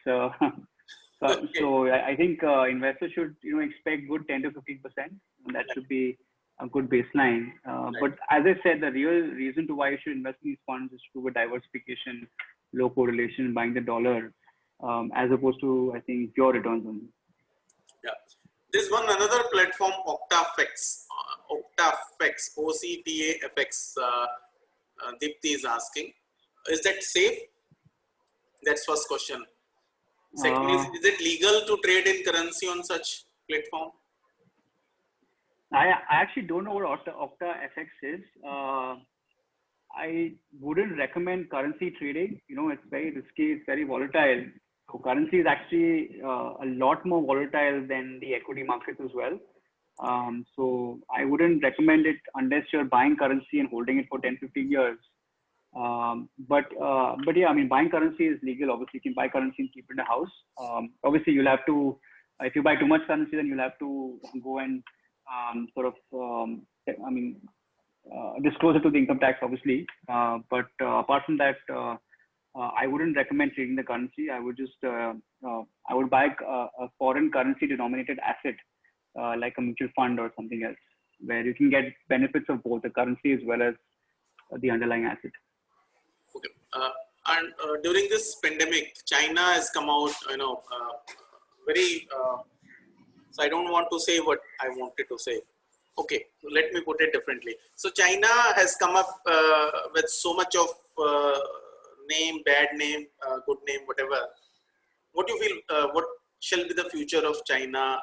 okay. So I think investors should, expect good 10 to 15%. And that should be a good baseline. But as I said, the real reason to why you should invest in these funds is to do with diversification, low correlation, buying the dollar, as opposed to, I think, pure returns only. Yeah. There's another platform, OctaFX, OCTAFX. Deepthi is asking, is that safe? That's first question. Second is it legal to trade in currency on such platform? I actually don't know what OctaFX is. I wouldn't recommend currency trading. It's very risky. It's very volatile. So currency is actually a lot more volatile than the equity markets as well. So I wouldn't recommend it unless you're buying currency and holding it for 10, 15 years. But yeah, I mean, buying currency is legal. Obviously, you can buy currency and keep it in the house. Obviously, you'll have to, if you buy too much currency, then you'll have to go and disclose it to the income tax, obviously. But apart from that, I wouldn't recommend trading the currency. I would just, I would buy a foreign currency denominated asset, like a mutual fund or something else, where you can get benefits of both the currency as well as the underlying asset. Okay. And during this pandemic, China has come out, very, so I don't want to say what I wanted to say. Okay, let me put it differently. So China has come up with so much of name, bad name, good name, whatever. What do you feel, what shall be the future of China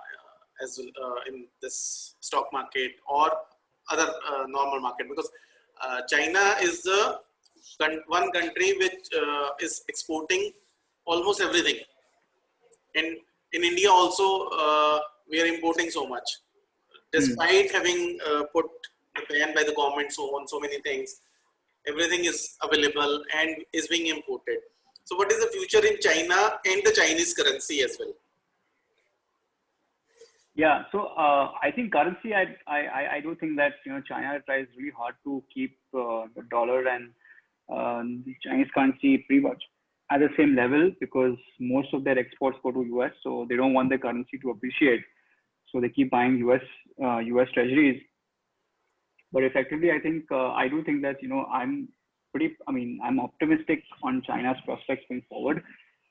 as in this stock market or other normal market? Because China is the one country which is exporting almost everything. And in India also, we are importing so much. Despite having put the ban by the government, so on, so many things, everything is available and is being imported. So what is the future in China and the Chinese currency as well? Yeah, so I think currency, I do think that China tries really hard to keep the dollar and the Chinese currency pretty much at the same level, because most of their exports go to US, so they don't want their currency to appreciate. So they keep buying US treasuries. But effectively, I think I do think that I'm optimistic on China's prospects going forward.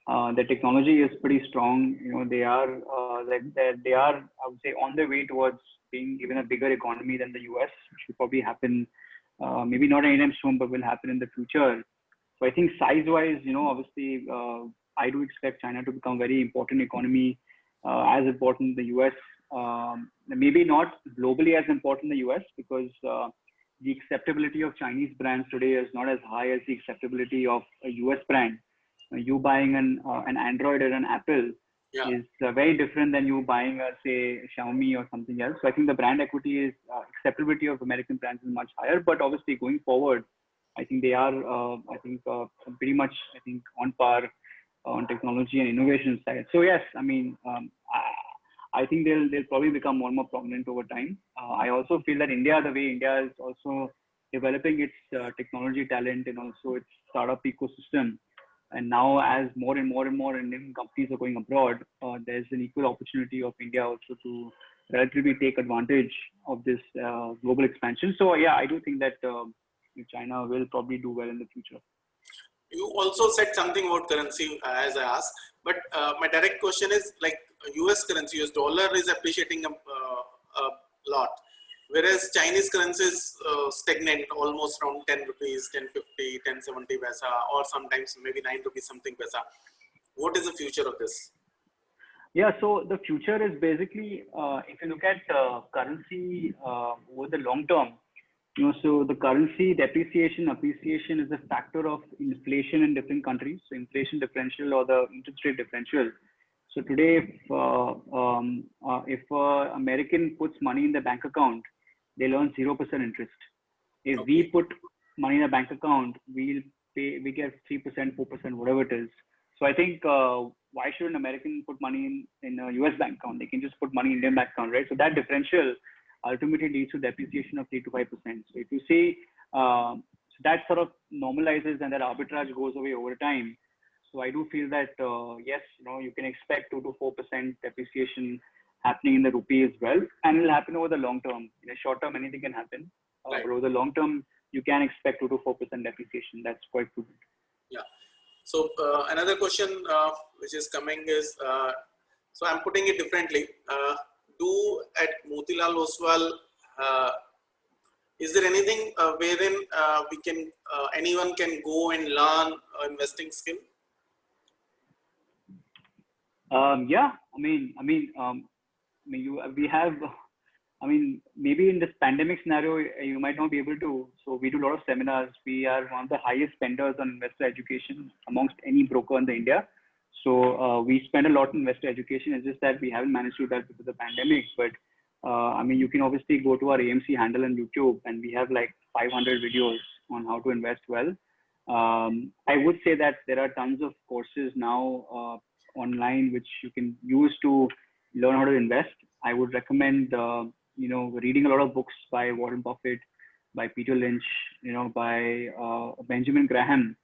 The technology is pretty strong. They are I would say on their way towards being even a bigger economy than the US, which will probably happen maybe not anytime soon, but will happen in the future. So I think size-wise, obviously, I do expect China to become a very important economy, as important as the US. Maybe not globally as important as the US, because the acceptability of Chinese brands today is not as high as the acceptability of a US brand. You buying an Android or an Apple is very different than you buying say Xiaomi or something else. So I think the brand equity is acceptability of American brands is much higher. But obviously going forward, I think they are pretty much on par on technology and innovation side. So yes, I mean I think they'll probably become more and more prominent over time. I also feel that the way India is also developing its technology talent and also its startup ecosystem. And now as more and more Indian companies are going abroad, there's an equal opportunity of India also to relatively take advantage of this global expansion. So yeah, I do think that China will probably do well in the future. You also said something about currency as I asked, but my direct question is like US currency, US dollar is appreciating a lot, whereas Chinese currency is stagnant, almost around 10 rupees, 10.50, 10.70 paisa, or sometimes maybe 9 rupees something paisa. What is the future of this? Yeah, so the future is basically, if you look at currency over the long term, so the currency depreciation, appreciation is a factor of inflation in different countries. So inflation differential or the interest rate differential. So today, if American puts money in the bank account, they'll earn 0% interest. If we put money in a bank account, we get 3%, 4%, whatever it is. So I think why should an American put money in a US bank account? They can just put money in Indian bank account, right? So that differential ultimately leads to depreciation of 3 to 5%. So if you see, so that sort of normalizes and that arbitrage goes away over time. So I do feel that yes, you can expect 2 to 4% depreciation happening in the rupee as well, and it will happen over the long term. In the short term, anything can happen, but over the long term, you can expect 2 to 4% depreciation. That's quite good. Yeah. So another question which is coming is, so I'm putting it differently. Do at Motilal Oswal, is there anything wherein we can anyone can go and learn investing skill? Yeah, we have. Maybe in this pandemic scenario, you might not be able to. So we do a lot of seminars. We are one of the highest spenders on investor education amongst any broker in India. So we spend a lot on investor education. It's just that we haven't managed to do that because of the pandemic. But you can obviously go to our AMC handle on YouTube, and we have like 500 videos on how to invest well. I would say that there are tons of courses now online which you can use to learn how to invest. I would recommend reading a lot of books by Warren Buffett, by Peter Lynch, by Benjamin Graham.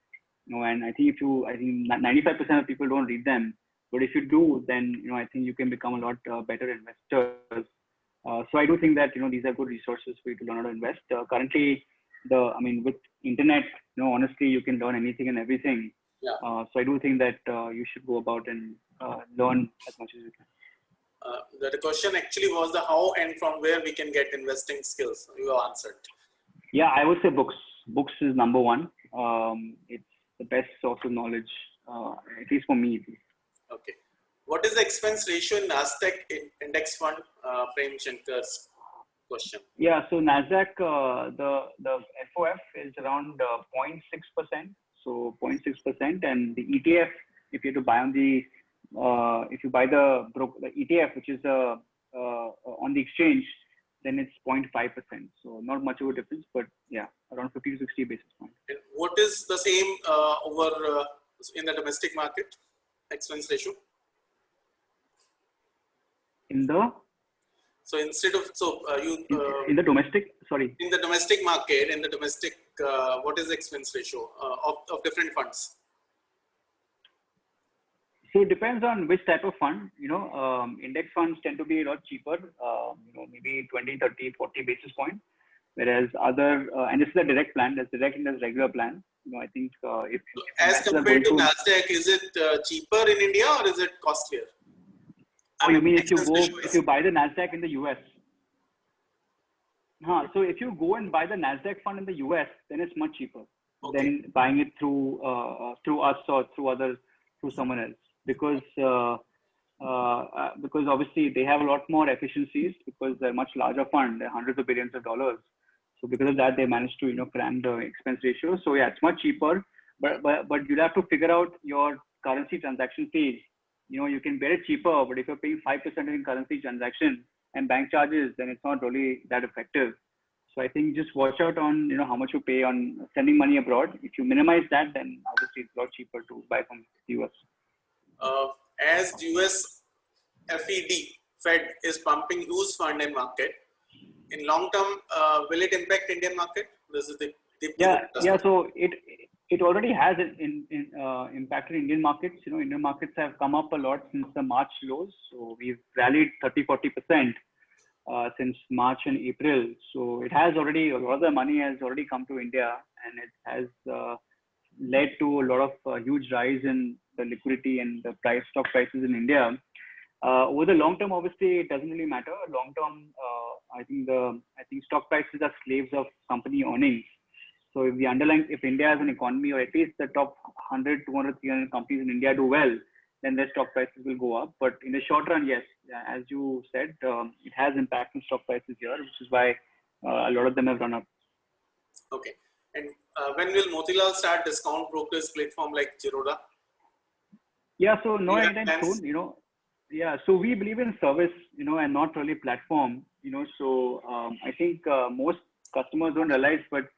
And I think 95% of people don't read them, but if you do, then I think you can become a lot better investors. So I do think that these are good resources for you to learn how to invest. Currently, with internet, honestly, you can learn anything and everything. Yeah. So I do think that you should go about and learn as much as you can. The question actually was the how and from where we can get investing skills. You have answered. Yeah, I would say books. Books is number one. It's the best source of knowledge, at least for me. Okay. What is the expense ratio in NASDAQ index fund? Prem Shankar's question. Yeah, so NASDAQ, the FOF is around 0.6%. So 0.6%, and the ETF, if you have to buy on the if you buy the ETF, which is on the exchange, then it's 0.5%. So not much of a difference, but yeah, around 50 to 60 basis points. And what is the same over in the domestic market expense ratio? In the in the domestic, sorry. In the domestic market, what is the expense ratio of different funds? So it depends on which type of fund. Index funds tend to be a lot cheaper, maybe 20, 30, 40 basis points. Whereas other, and this is a direct plan, there's direct and there's regular plan. I think if as compared to NASDAQ, is it cheaper in India or is it costlier? You mean if you buy the NASDAQ in the US? So if you go and buy the NASDAQ fund in the US, then it's much cheaper than buying it through us or through someone else. Because obviously they have a lot more efficiencies because they're much larger fund, they're hundreds of billions of dollars. So because of that, they managed to cram the expense ratio. So yeah, it's much cheaper, but you'll have to figure out your currency transaction fees. You can get it cheaper, but if you're paying 5% in currency transaction and bank charges, then it's not really that effective. So I think just watch out on how much you pay on sending money abroad. If you minimize that, then obviously it's a lot cheaper to buy from the US. As US Fed is pumping huge fund in market, in long term, will it impact Indian market? This is the So it already has impacted Indian markets. Indian markets have come up a lot since the March lows. So we've rallied 30-40% since March and April. So it has already, a lot of the money has already come to India, and it has led to a lot of huge rise in the liquidity and the stock prices in India. Over the long term, obviously, it doesn't really matter. Long term, I think stock prices are slaves of company earnings. So if India as an economy, or at least the top 100, 200, 300 companies in India do well, then their stock prices will go up. But in the short run, yes, as you said, it has impact on stock prices here, which is why a lot of them have run up. Okay. And when will Motilal start discount brokerage platform like Zerodha? Yeah, so no anytime soon, Yeah, so we believe in service, and not really platform, So I think most customers don't realize, but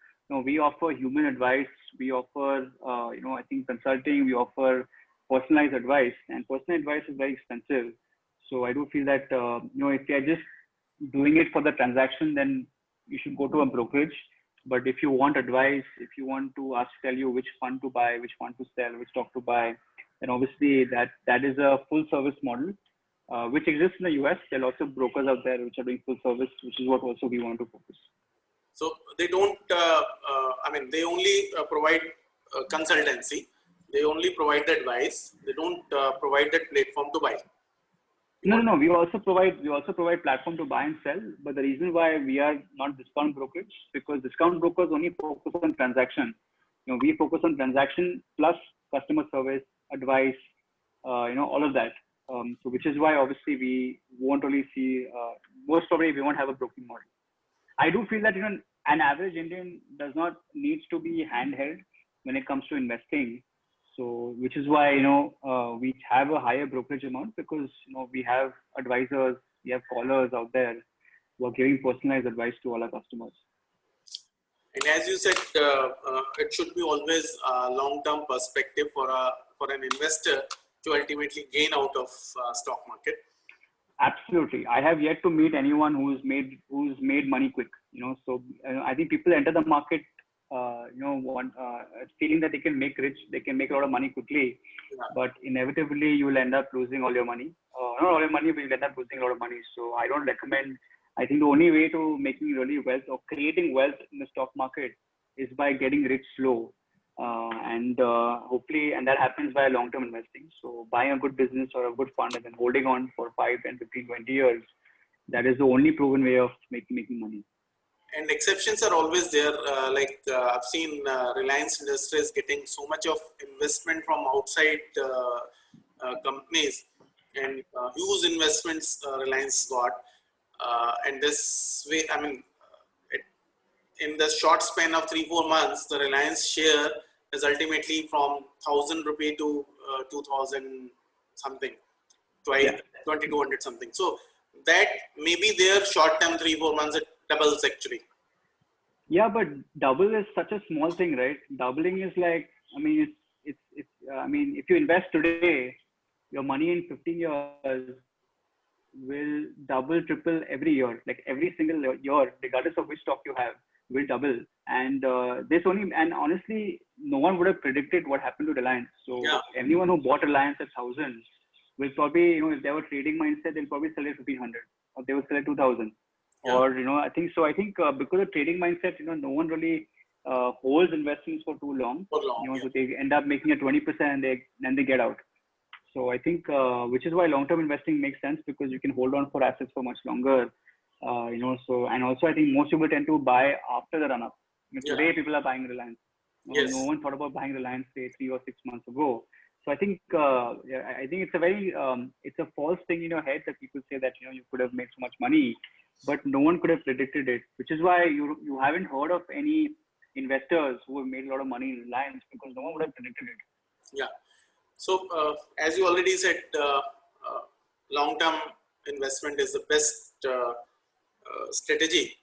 we offer human advice. We offer, I think consulting. We offer personalized advice, and personal advice is very expensive. So I do feel that if you're just doing it for the transaction, then you should go to a brokerage. But if you want advice, if you want to tell you which fund to buy, which fund to sell, which stock to buy, then obviously that is a full service model, which exists in the US. There are lots of brokers out there which are doing full service, which is what also we want to focus. So they don't, they only provide consultancy. They only provide the advice. They don't provide that platform to buy. No. We also provide platform to buy and sell. But the reason why we are not discount brokerage, because discount brokers only focus on transaction. We focus on transaction plus customer service, advice, all of that. So which is why obviously we won't really see, most probably we won't have a broking model. I do feel that an average Indian does not needs to be handheld when it comes to investing. So which is why we have a higher brokerage amount, because we have advisors, we have callers out there who are giving personalized advice to all our customers. And as you said, it should be always a long-term perspective for an investor to ultimately gain out of stock market. Absolutely. I have yet to meet anyone who's made money quick. So I think people enter the market, feeling that they can make a lot of money quickly, but inevitably you will end up losing all your money. Not all your money, but you'll end up losing a lot of money. So I don't recommend. I think the only way to making really wealth or creating wealth in the stock market is by getting rich slow. And hopefully, and that happens by long-term investing. So buying a good business or a good fund and then holding on for 5, 10, 15, 20 years, that is the only proven way of making money. And exceptions are always there. I've seen Reliance Industries getting so much of investment from outside companies, and huge investments Reliance got. And this way, in the short span of 3-4 months, the Reliance share is ultimately from 1,000 rupee to 2,000 something, 2,200 something. So that may be there short term, 3-4 months, it doubles actually. Yeah, but double is such a small thing, right? Doubling is like, if you invest today, your money in 15 years will double, triple every year. Like every single year, regardless of which stock you have, will double. And honestly, no one would have predicted what happened to Reliance. So anyone who bought Reliance at 1,000 will probably, if they have a trading mindset, they'll probably sell it 1,500, or they will sell it 2,000. Yeah. Or, I think because of trading mindset, no one really holds investments for too long. So they end up making a 20% and then they get out. So I think, which is why long-term investing makes sense, because you can hold on for assets for much longer. So, and also I think most people tend to buy after the run-up. Today people are buying Reliance. No one thought about buying Reliance, say 3 or 6 months ago. So I think, I think it's a very, it's a false thing in your head that people say that, you could have made so much money, but no one could have predicted it, which is why you haven't heard of any investors who have made a lot of money in Reliance, because no one would have predicted it. Yeah. So as you already said, long-term investment is the best strategy.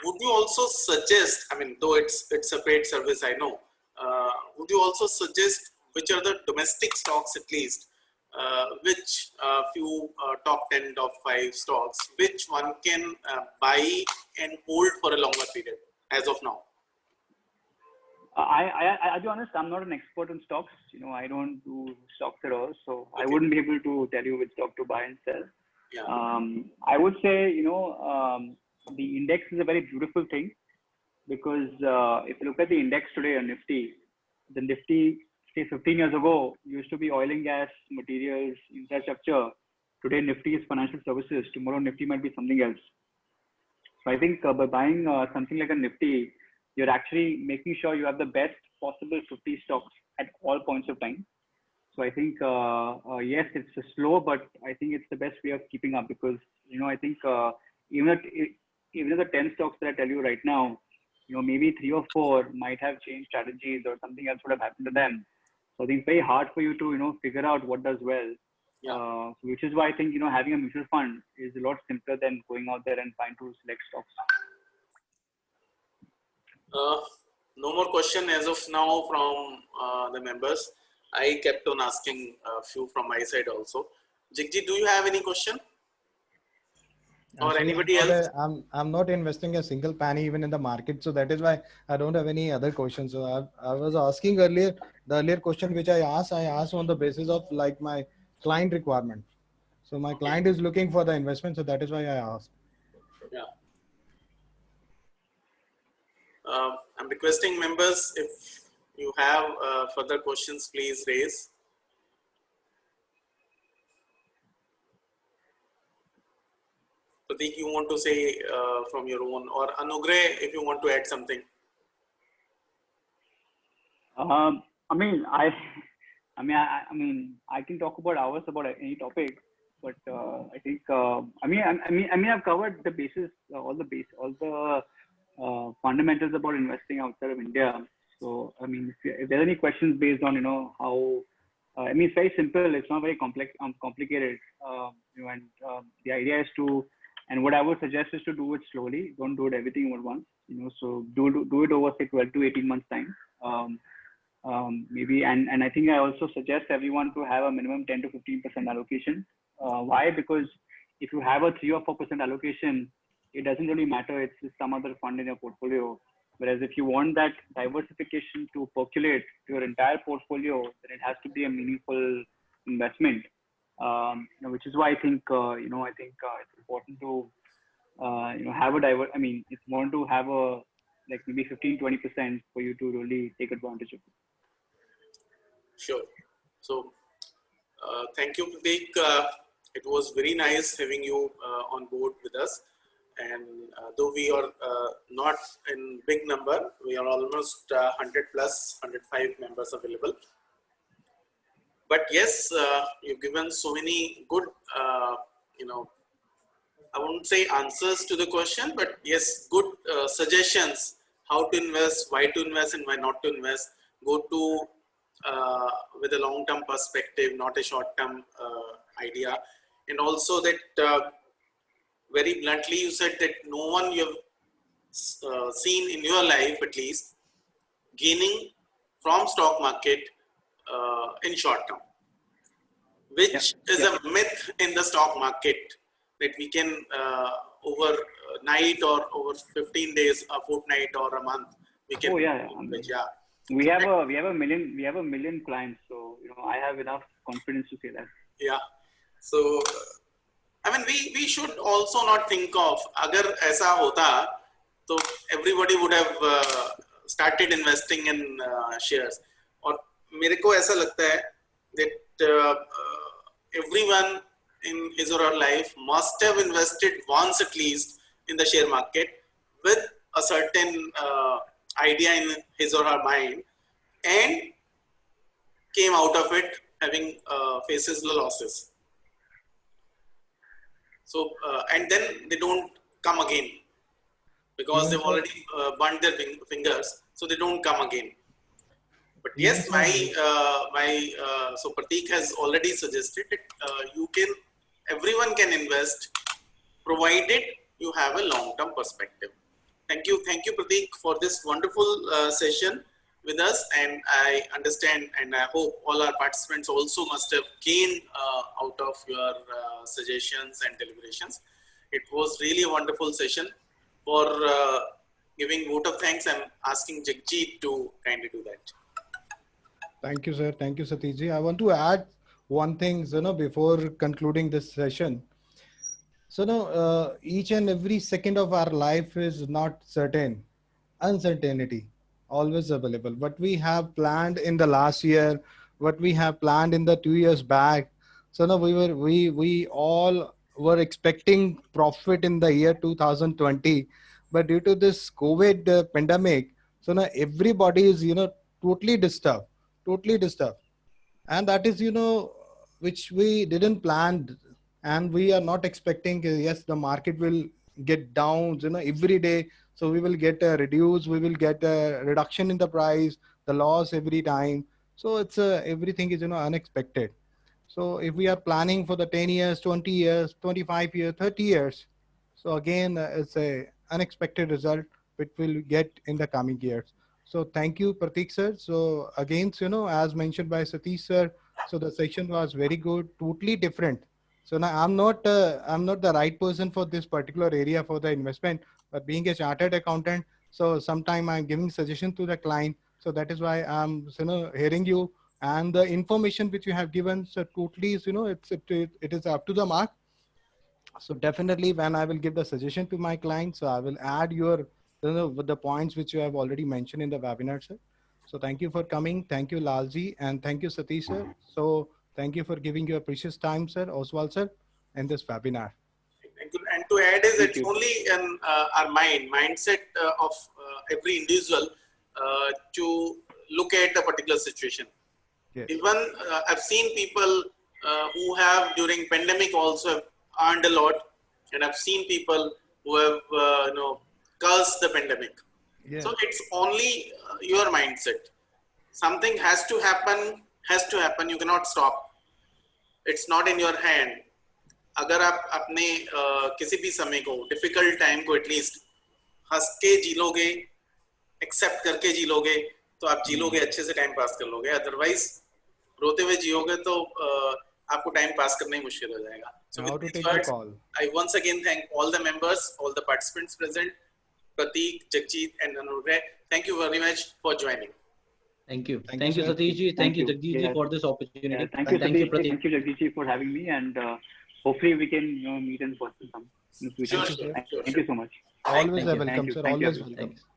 Would you also suggest, though it's a paid service, I know, would you also suggest which are the domestic stocks at least, which few top 10, top 5 stocks, which one can buy and hold for a longer period as of now? I'll be honest, I'm not an expert in stocks. I don't do stocks at all. So okay. I wouldn't be able to tell you which stock to buy and sell. Yeah. I would say, the index is a very beautiful thing. because if you look at the index today on Nifty, the Nifty, say 15 years ago, used to be oil and gas, materials, infrastructure. Today, Nifty is financial services. Tomorrow, Nifty might be something else. So I think by buying something like a Nifty, you're actually making sure you have the best possible 50 stocks at all points of time. So I think, yes, it's slow, but I think it's the best way of keeping up because, I think even if the 10 stocks that I tell you right now, maybe 3 or 4 might have changed strategies or something else would have happened to them. So I think it's very hard for you to, figure out what does well. Yeah. Which is why I think, having a mutual fund is a lot simpler than going out there and trying to select stocks. No more question as of now from the members. I kept on asking a few from my side also. Jigji, do you have any question? Or Actually, anybody else? I'm not investing a single penny even in the market, so that is why I don't have any other questions. So I was asking earlier, the earlier question which I asked on the basis of like my client requirement. So my client is looking for the investment, so that is why I asked. Yeah. I'm requesting members, if you have further questions, please raise. Pratik, you want to say from your own, or Anugrah, if you want to add something. I can talk about hours about any topic, but I think I've covered the basis, all the fundamentals about investing outside of India. So if there are any questions based on how, it's very simple. It's not very complicated. The idea is to, and what I would suggest is to do it slowly. Don't do it everything at once. So do it over say 12 to 18 months time. Maybe and I think I also suggest everyone to have a minimum 10 to 15% allocation. Why? Because if you have a 3 or 4% allocation, it doesn't really matter. It's just some other fund in your portfolio. Whereas if you want that diversification to percolate your entire portfolio, then it has to be a meaningful investment. Which is why I think it's important to have a it's important to have a like maybe 15-20% for you to really take advantage of it. Sure. So thank you, Pratik. It was very nice having you on board with us. And though we are not in big number, we are almost 100 plus, 105 members available. But yes, you've given so many good, I won't say answers to the question, but yes, good suggestions how to invest, why to invest and why not to invest. Go to with a long-term perspective, not a short-term idea. And also that very bluntly, you said that no one you have seen in your life, at least, gaining from stock market in short term, which is a myth in the stock market, that we can overnight or over 15 days, a fortnight or a month, we can. We have a million clients, so I have enough confidence to say that. Yeah. So we should also not think of agar aisa hota, so everybody would have started investing in shares. और मेरे को ऐसा लगता है that everyone in his or her life must have invested once at least in the share market with a certain idea in his or her mind, and came out of it having faces the losses. So and then they don't come again because they've already burnt their fingers, so they don't come again. But yes, so Pratik has already suggested that everyone can invest, provided you have a long-term perspective. Thank you, Pratik, for this wonderful session with us, and I understand and I hope all our participants also must have gained out of your suggestions and deliberations. It was really a wonderful session. For giving vote of thanks, I'm asking Jagjeet to kindly do that. Thank you, sir. Thank you, Satish ji. I want to add one thing, before concluding this session. So now, each and every second of our life is not certain. uncertainty always available. What we have planned in the last year, what we have planned in the 2 years back. So now we all were expecting profit in the year 2020, but due to this COVID pandemic, so now everybody is totally disturbed, and that is which we didn't plan, and we are not expecting yes, the market will get down every day, so we will get a reduce, we will get a reduction in the price, the loss every time. So it's everything is unexpected. So if we are planning for the 10 years, 20 years, 25 years, 30 years, so again, it's a unexpected result which we'll get in the coming years. So thank you, Pratik sir. So again, as mentioned by Satish sir, so the session was very good, totally different. So now I'm not the right person for this particular area for the investment, but being a chartered accountant, so sometime I'm giving suggestion to the client. So that is why I'm hearing you, and the information which you have given, so totally is it is up to the mark. So definitely when I will give the suggestion to my clients, so I will add your with the points which you have already mentioned in the webinar, sir. So thank you for coming. Thank you, Lalji, and thank you, Satish sir. So thank you for giving your precious time, sir, Oswal sir, in this webinar. And to add is, Thank it's you. only in our mindset of every individual to look at a particular situation. Yes. Even I've seen people who have during pandemic also have earned a lot, and I've seen people who have cursed the pandemic. Yes. So it's only your mindset. Something has to happen. You cannot stop. It's not in your hand. अगर आप अपने किसी भी समय को, difficult time को at least हंस के जी लोगे, एक्सेप्ट करके जी लोगे, तो आप जी लोगे, अच्छे से टाइम पास कर लोगे. अदरवाइज रोते हुए जियोगे तो आपको टाइम पास करना ही मुश्किल हो जाएगा. So How with to these take the words, call. I once again thank all the members, all the participants present, Pratik, Jagjit, and Anurag. Thank you very much for joining. Thank you. Thank Thank you, you, sir. Satish ji. Thank you, Jagjit ji, Yes. for this opportunity. Yeah, thank you, Thank Satish. Pratik. Thank you, Jagdish ji, for having me, and hopefully we can meet in person in the future. Sure. Thank you so much. Always Thank a you. welcome, Thank you. sir. Thank you, Always everyone. welcome. Thanks.